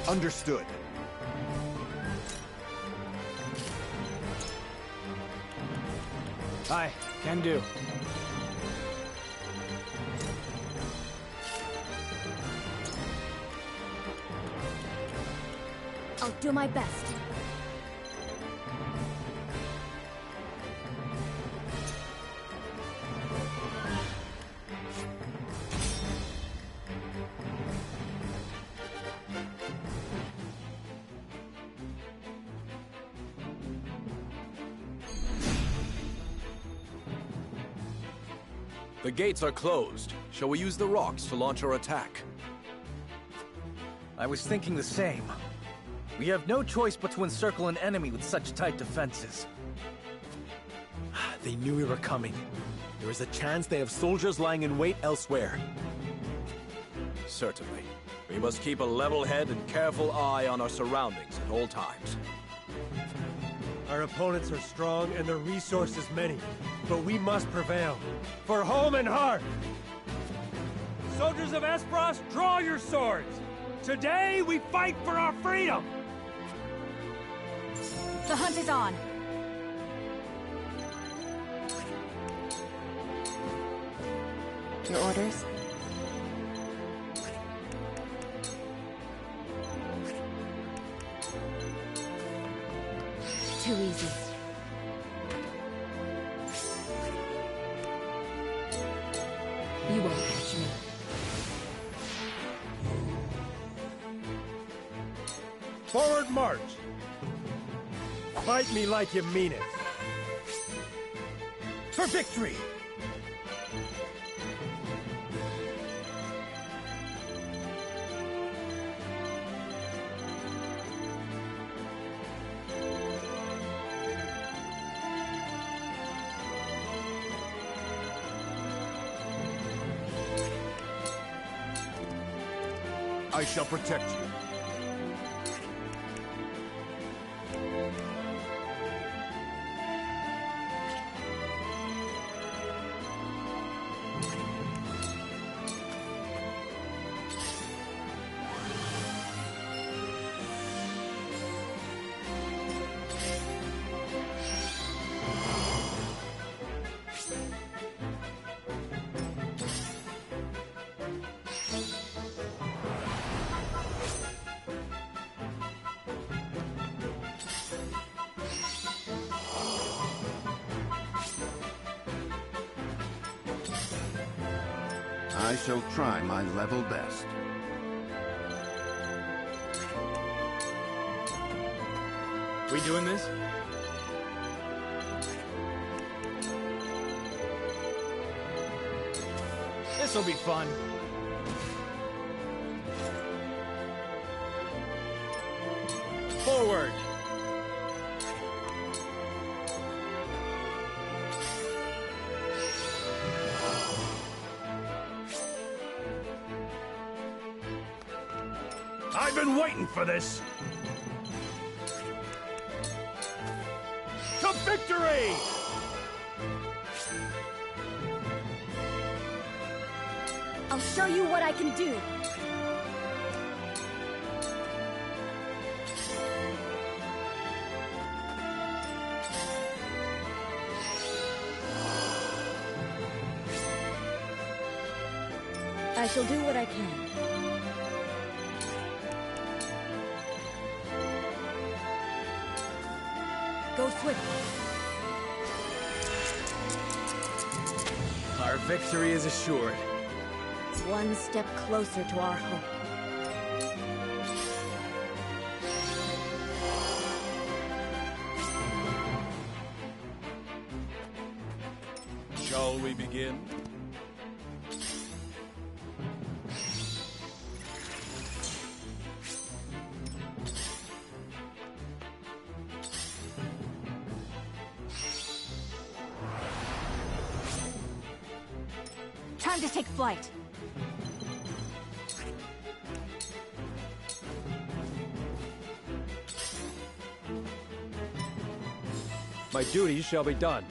[SPEAKER 1] Understood.
[SPEAKER 7] Aye, can do.
[SPEAKER 3] I'll do my best.
[SPEAKER 5] The gates are closed. Shall we use the rocks to launch our attack?
[SPEAKER 7] I was thinking the same. We have no choice but to encircle an enemy with such tight defenses.
[SPEAKER 1] They knew we were coming. There is a chance they have soldiers lying in wait elsewhere.
[SPEAKER 5] Certainly. We must keep a level head and careful eye on our surroundings at all times.
[SPEAKER 12] Our opponents are strong and their resources many, but we must prevail. For home and heart! Soldiers of Asefrost, draw your swords! Today we fight for our freedom!
[SPEAKER 2] The hunt is on!
[SPEAKER 15] Your orders?
[SPEAKER 3] Too easy. You won't catch me.
[SPEAKER 12] Forward march! Fight me like you mean it!
[SPEAKER 7] For victory!
[SPEAKER 14] I shall protect you.
[SPEAKER 4] I shall try my level best.
[SPEAKER 5] We doing this?
[SPEAKER 1] This'll be fun. Forward!
[SPEAKER 16] I've been waiting for this! To victory!
[SPEAKER 3] I'll show you what I can do.
[SPEAKER 6] I shall do what I can.
[SPEAKER 3] Go swift.
[SPEAKER 1] Our victory is assured.
[SPEAKER 3] It's one step closer to our hope.
[SPEAKER 16] Shall we begin?
[SPEAKER 3] Time to take flight.
[SPEAKER 12] My duty shall be done.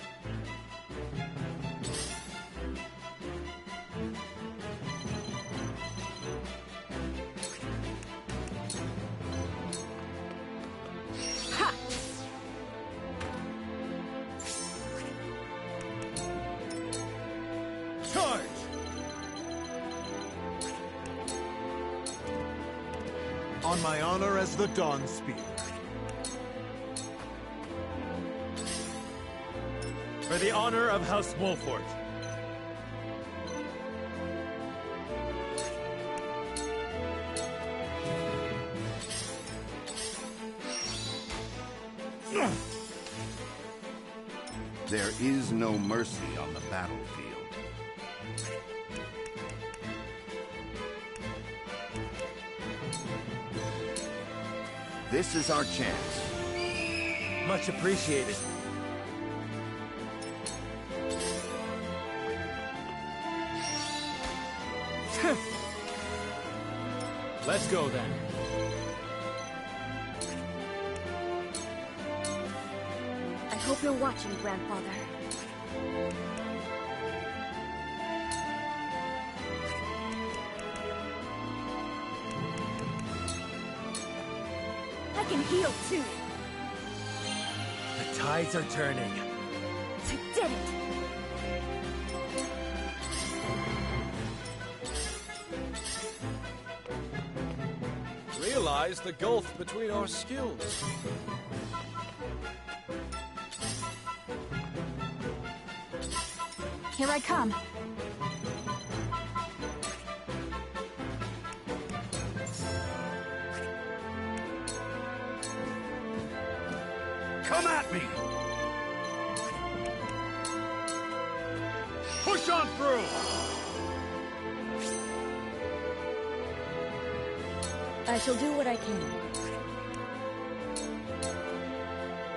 [SPEAKER 3] Ha!
[SPEAKER 1] Charge! On my honor as the Dawn Spear. For the honor of House Wolffort.
[SPEAKER 4] There is no mercy on the battlefield. This is our chance.
[SPEAKER 1] Much appreciated. Let's go then.
[SPEAKER 3] I hope you're watching, Grandfather. I can heal too.
[SPEAKER 1] The tides are turning.
[SPEAKER 3] I did it!
[SPEAKER 5] Realize the gulf between our skills.
[SPEAKER 3] Here I come.
[SPEAKER 16] Come at me! Push on through!
[SPEAKER 6] I shall do what I can.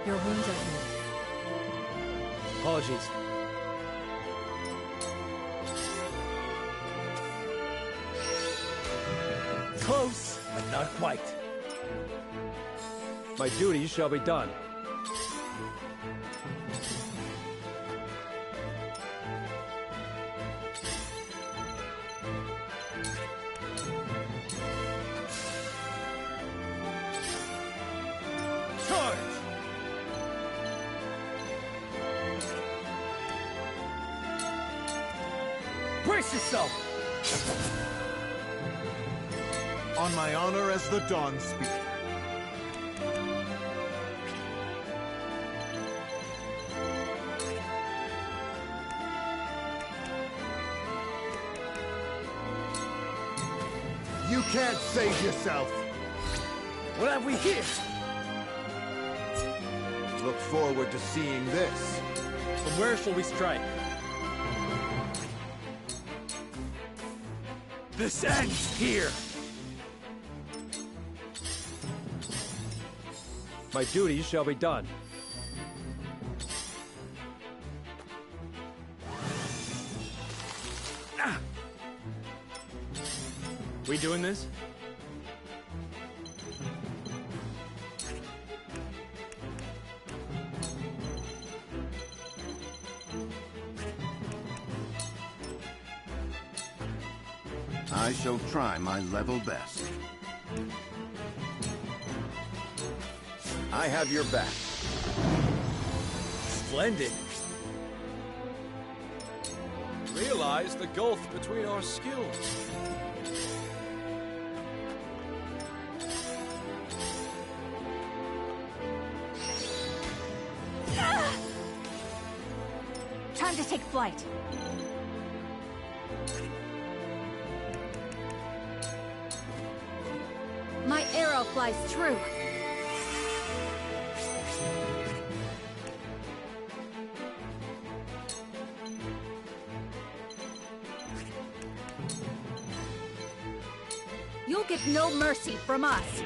[SPEAKER 6] Your wounds are healed.
[SPEAKER 12] Apologies.
[SPEAKER 1] Close, but not quite.
[SPEAKER 12] My duty shall be done.
[SPEAKER 1] Charge! Brace yourself! On my honor as the Dawn Spear.
[SPEAKER 14] You can't save yourself.
[SPEAKER 7] What have we here?
[SPEAKER 14] Look forward to seeing this.
[SPEAKER 7] From where shall we strike?
[SPEAKER 14] This ends here!
[SPEAKER 12] My duties shall be done.
[SPEAKER 7] We doing this?
[SPEAKER 4] I shall try my level best. I have your back.
[SPEAKER 7] Splendid.
[SPEAKER 5] Realize the gulf between our skills.
[SPEAKER 2] Time to take flight. My arrow flies true. You'll get no mercy from us.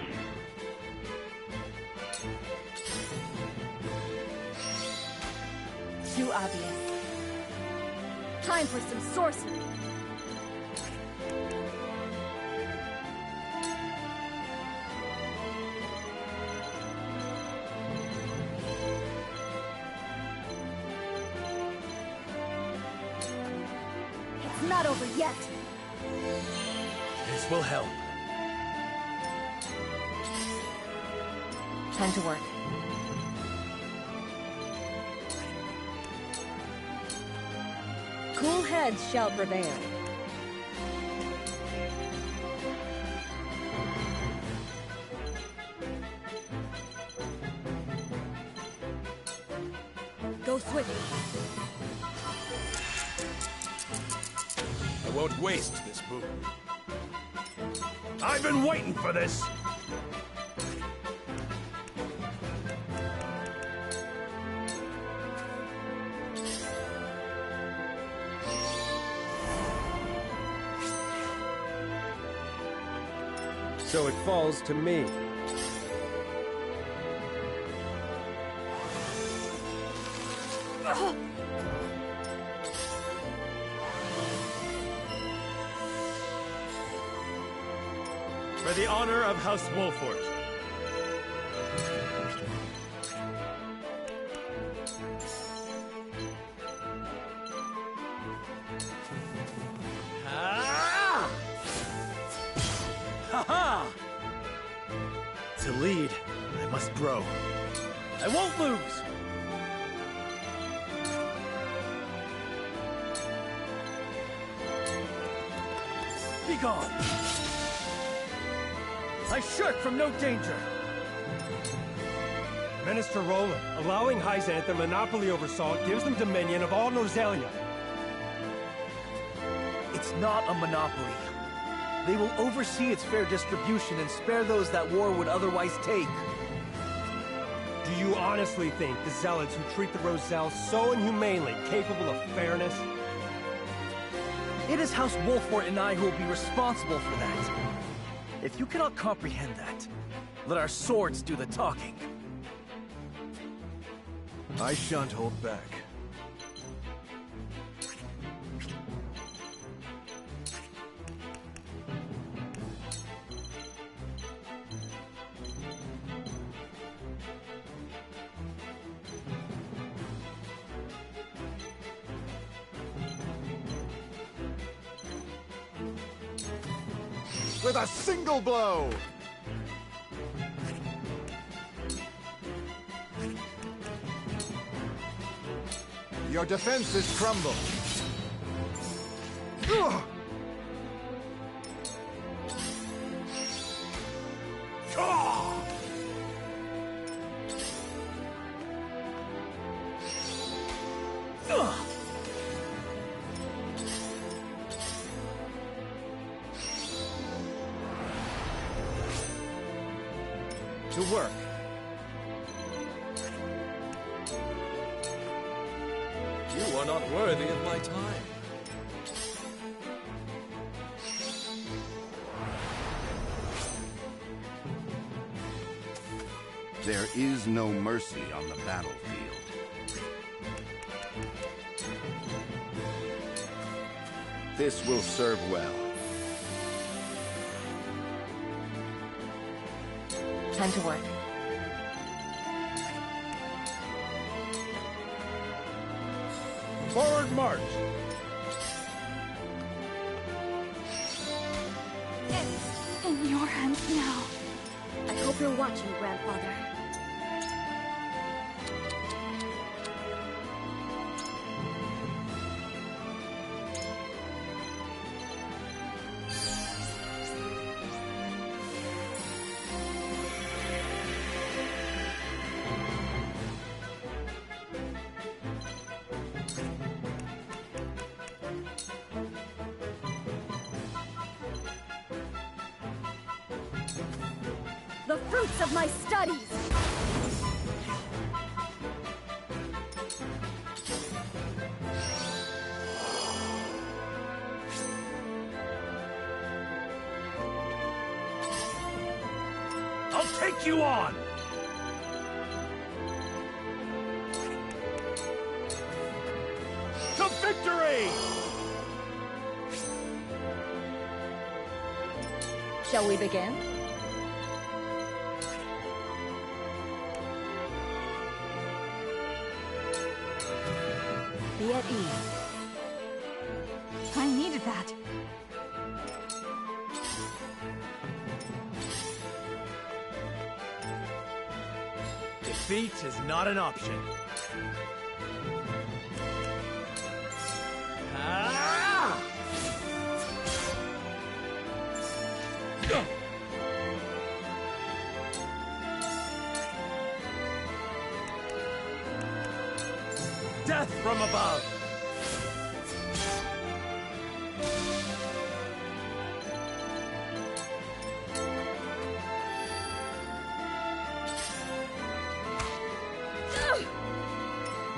[SPEAKER 2] Too obvious. Time for some sorcery. It's not over yet.
[SPEAKER 1] This will help.
[SPEAKER 15] Time to work.
[SPEAKER 6] Cool heads shall prevail.
[SPEAKER 2] Go swiftly.
[SPEAKER 5] I won't waste this boon.
[SPEAKER 14] I've been waiting for this!
[SPEAKER 12] So it falls to me. For the honor of House Wolffort.
[SPEAKER 7] Ha-ha! To lead, I must grow. I won't lose! Be gone! I shirk from no danger!
[SPEAKER 12] Minister Roland, allowing Hyzante the monopoly over salt gives them dominion of all Norzelia.
[SPEAKER 7] It's not a monopoly. They will oversee its fair distribution and spare those that war would otherwise take.
[SPEAKER 12] Do you honestly think the zealots who treat the Roselle so inhumanely capable of fairness?
[SPEAKER 7] It is House Wolffort and I who will be responsible for that. If you cannot comprehend that, let our swords do the talking.
[SPEAKER 1] I shan't hold back.
[SPEAKER 14] With a single blow! Your defenses crumble. Ugh! Ah!
[SPEAKER 7] Ugh!
[SPEAKER 12] To work.
[SPEAKER 5] You are not worthy of my time.
[SPEAKER 4] There is no mercy on the battlefield. This will serve well.
[SPEAKER 15] Time to work.
[SPEAKER 14] Forward march!
[SPEAKER 3] It's in your hands now. I hope you're watching, Grandfather. The fruits of my studies!
[SPEAKER 14] I'll take you on! To victory!
[SPEAKER 6] Shall we begin?
[SPEAKER 2] Be at ease. I needed that.
[SPEAKER 1] Defeat is not an option. Ah!
[SPEAKER 14] Death from above!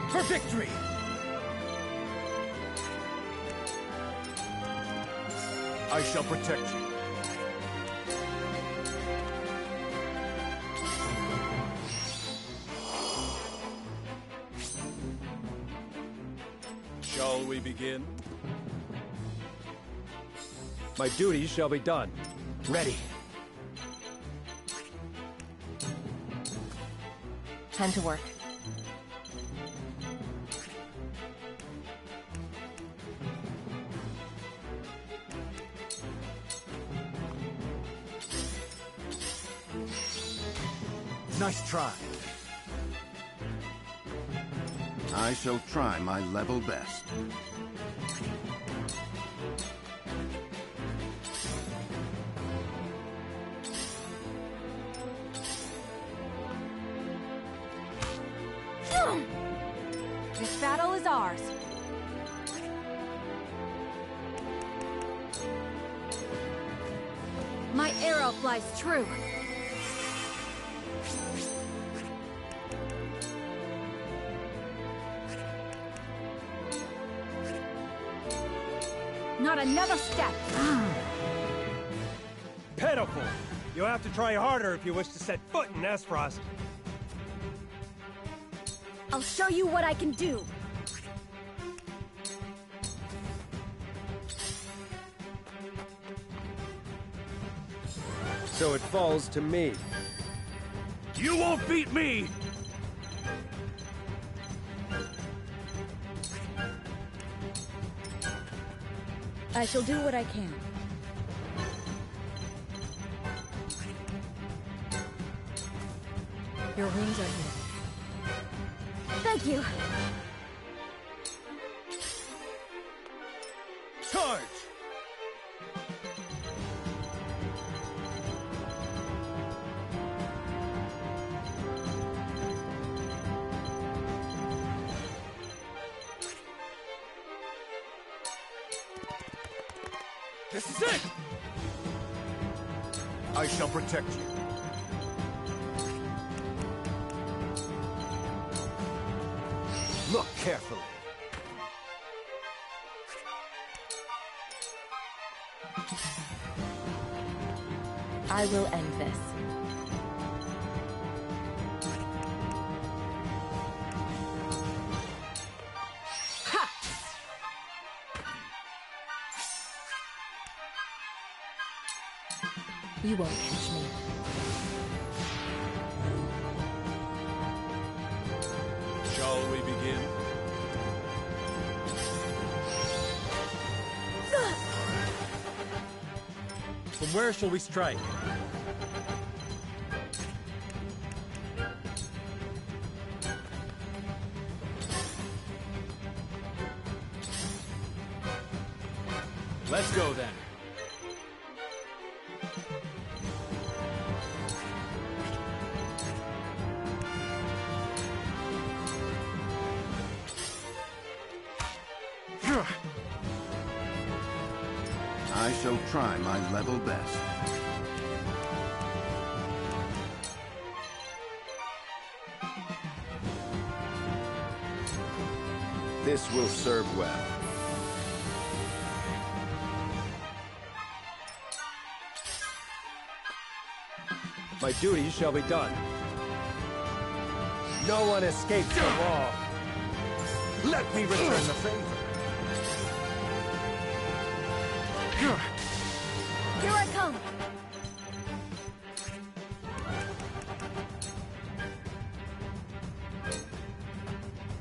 [SPEAKER 14] For victory! I shall protect you.
[SPEAKER 5] Shall we begin?
[SPEAKER 12] My duties shall be done.
[SPEAKER 1] Ready.
[SPEAKER 15] Time to work.
[SPEAKER 1] Nice try.
[SPEAKER 4] I shall try my level best.
[SPEAKER 2] This battle is ours.
[SPEAKER 3] My arrow flies true.
[SPEAKER 2] Not another step.
[SPEAKER 12] Pitiful! You'll have to try harder if you wish to set foot in Asefrost.
[SPEAKER 3] I'll show you what I can do.
[SPEAKER 12] So it falls to me.
[SPEAKER 14] You won't beat me!
[SPEAKER 6] I shall do what I can. Your wounds are healed.
[SPEAKER 3] Thank you.
[SPEAKER 14] Charge! This is it! I shall protect you.
[SPEAKER 10] Look carefully.
[SPEAKER 15] I will end this.
[SPEAKER 2] Ha!
[SPEAKER 3] You won't catch me.
[SPEAKER 5] Shall we begin?
[SPEAKER 12] From where shall we strike?
[SPEAKER 5] Let's go then.
[SPEAKER 4] I shall try my level best. This will serve well.
[SPEAKER 12] My duty shall be done. No one escapes the law.
[SPEAKER 10] Let me return the favor.
[SPEAKER 13] Here I come!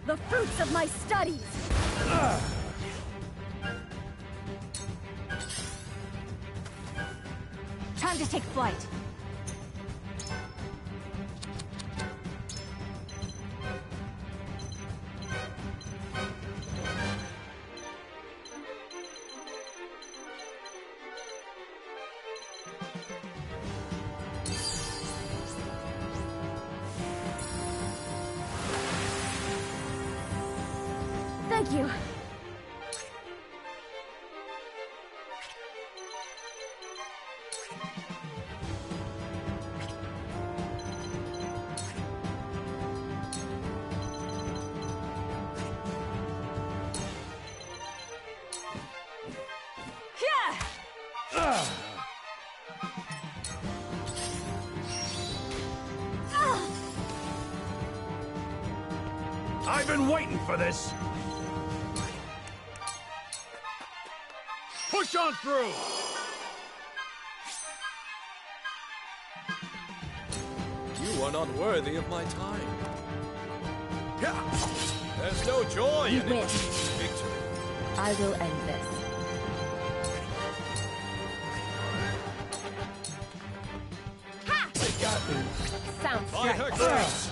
[SPEAKER 13] The fruits of my studies!
[SPEAKER 2] Time to take flight.
[SPEAKER 13] Thank you!
[SPEAKER 10] I've been waiting for this.
[SPEAKER 5] Push on through! You are not worthy of my time. There's no joy
[SPEAKER 15] You
[SPEAKER 5] in
[SPEAKER 15] win.
[SPEAKER 5] it. Victory.
[SPEAKER 15] I will end this.
[SPEAKER 13] Ha!
[SPEAKER 5] They got me.
[SPEAKER 15] Sound
[SPEAKER 5] By her
[SPEAKER 15] strike.
[SPEAKER 5] grace.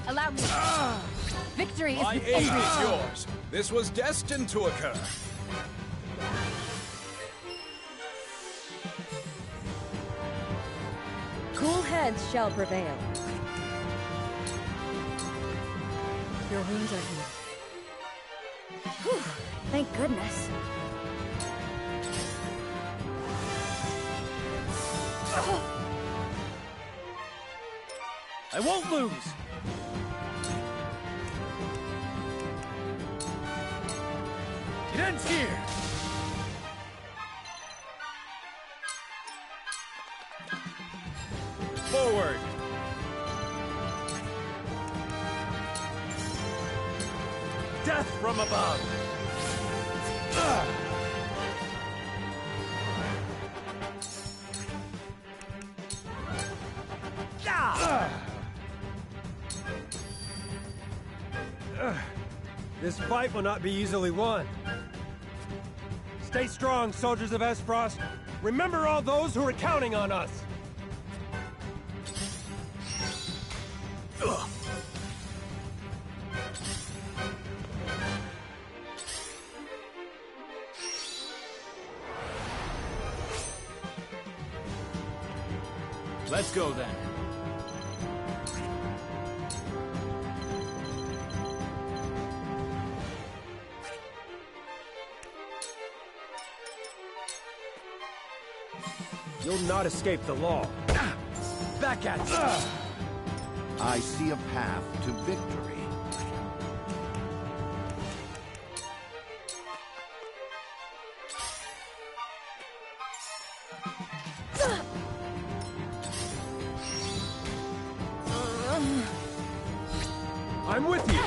[SPEAKER 2] Allow me. Victory is
[SPEAKER 5] My
[SPEAKER 2] within
[SPEAKER 5] aid
[SPEAKER 2] me.
[SPEAKER 5] is yours. This was destined to occur.
[SPEAKER 6] Cool heads shall prevail.
[SPEAKER 3] Your wounds are healed. Whew, thank goodness.
[SPEAKER 12] I won't lose! It ends here! Forward! Death from above! This fight will not be easily won. Stay strong, soldiers of Asefrost. Remember all those who are counting on us.
[SPEAKER 5] Let's go then.
[SPEAKER 12] You'll not escape the law. Back at you!
[SPEAKER 4] I see a path to victory.
[SPEAKER 12] I'm with you!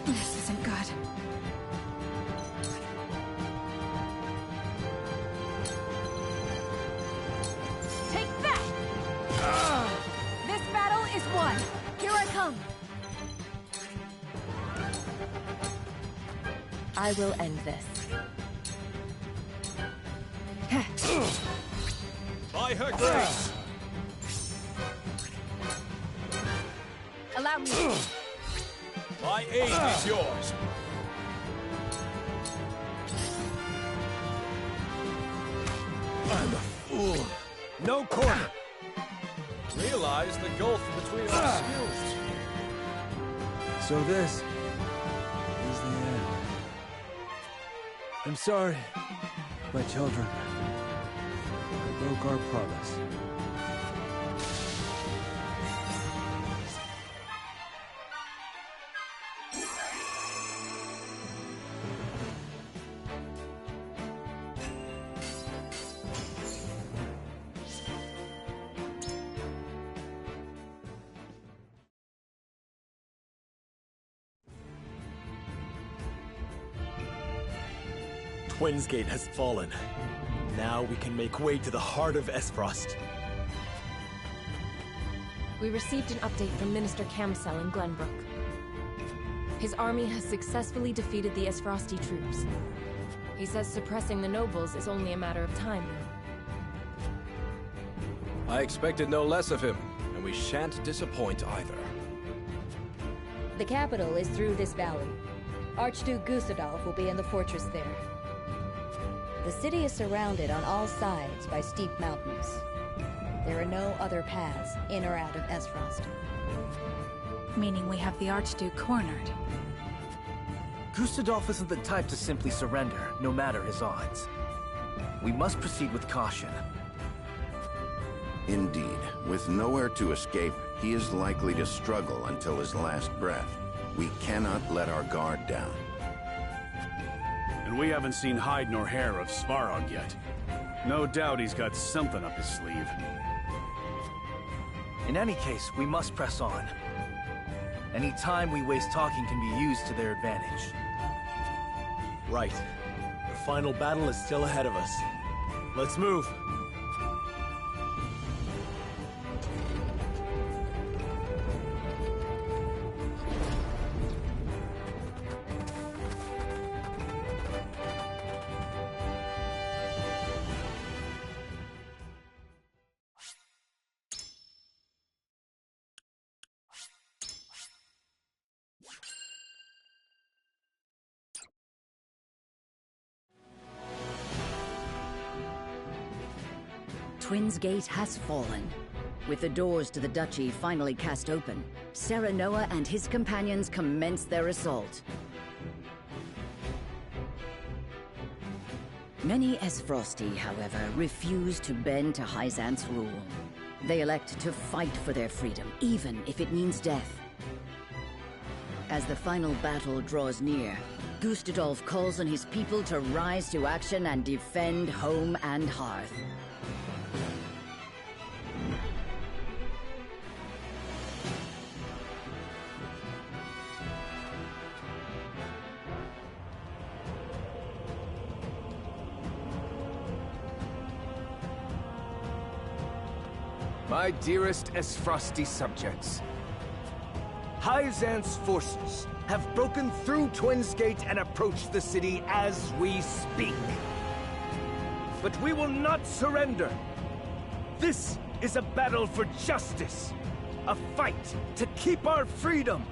[SPEAKER 3] This isn't good.
[SPEAKER 2] Take that! This battle is won!
[SPEAKER 3] Here I come!
[SPEAKER 15] I will end this.
[SPEAKER 16] By her grace!
[SPEAKER 2] Allow me.
[SPEAKER 16] My aid is yours.
[SPEAKER 12] I'm a fool. No corner.
[SPEAKER 16] Realize the gulf between our skills.
[SPEAKER 1] So this is the end. I'm sorry, my children. We broke our promise. Twinsgate has fallen. Now we can make way to the heart of Asefrost.
[SPEAKER 15] We received an update from Minister Kamsel in Glenbrook. His army has successfully defeated the Asefrosti troops. He says suppressing the nobles is only a matter of time now.
[SPEAKER 5] I expected no less of him, and we shan't disappoint either.
[SPEAKER 6] The capital is through this valley. Archduke Gustadolf will be in the fortress there. The city is surrounded on all sides by steep mountains. There are no other paths in or out of Asefrost.
[SPEAKER 3] Meaning we have the Archduke cornered.
[SPEAKER 7] Gustadolf isn't the type to simply surrender, no matter his odds. We must proceed with caution.
[SPEAKER 4] Indeed, with nowhere to escape, he is likely to struggle until his last breath. We cannot let our guard down.
[SPEAKER 16] And we haven't seen hide nor hair of Svarog yet. No doubt he's got something up his sleeve.
[SPEAKER 7] In any case, we must press on. Any time we waste talking can be used to their advantage.
[SPEAKER 1] Right. The final battle is still ahead of us. Let's move.
[SPEAKER 9] Twinsgate has fallen. With the doors to the duchy finally cast open, Serenoa and his companions commence their assault. Many Asefrosti, however, refuse to bend to Hyzante's rule. They elect to fight for their freedom, even if it means death. As the final battle draws near, Gustadolf calls on his people to rise to action and defend home and hearth.
[SPEAKER 10] My dearest Asefrosti subjects, Hyzante's forces have broken through Twinsgate and approached the city as we speak. But we will not surrender. This is a battle for justice, a fight to keep our freedom.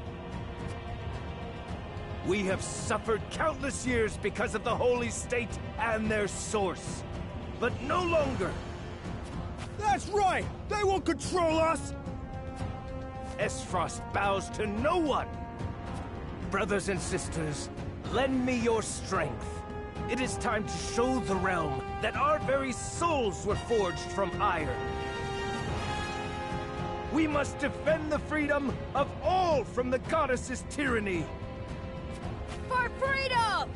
[SPEAKER 10] We have suffered countless years because of the Holy State and their source, but no longer.
[SPEAKER 14] That's right! They won't control us!
[SPEAKER 10] Asefrost bows to no one. Brothers and sisters, Lend me your strength. It is time to show the realm that our very souls were forged from iron. We must defend the freedom of all from the goddess's tyranny.
[SPEAKER 13] For freedom!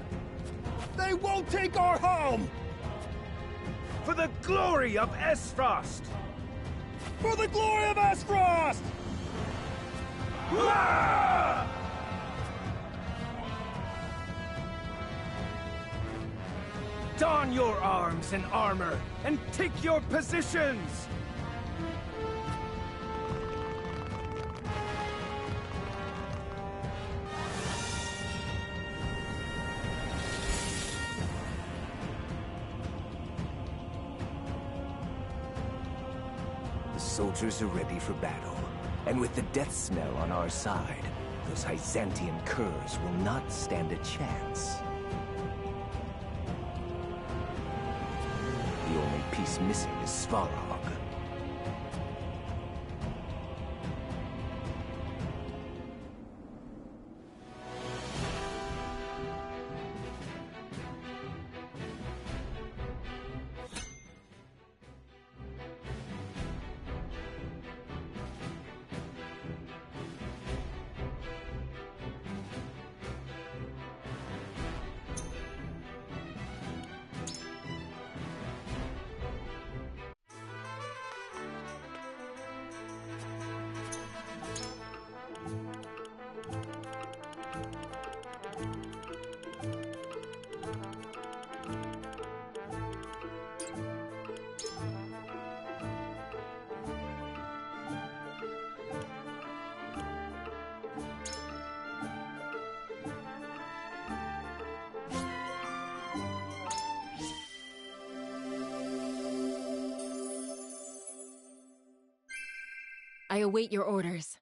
[SPEAKER 10] They won't take our home! For the glory of Asefrost! For the glory of Asefrost! Don your arms and armor, and take your positions! The soldiers are ready for battle, and with the death smell on our side, those Hyzantean curs will not stand a chance. The only piece missing is Svarog.
[SPEAKER 15] I await your orders.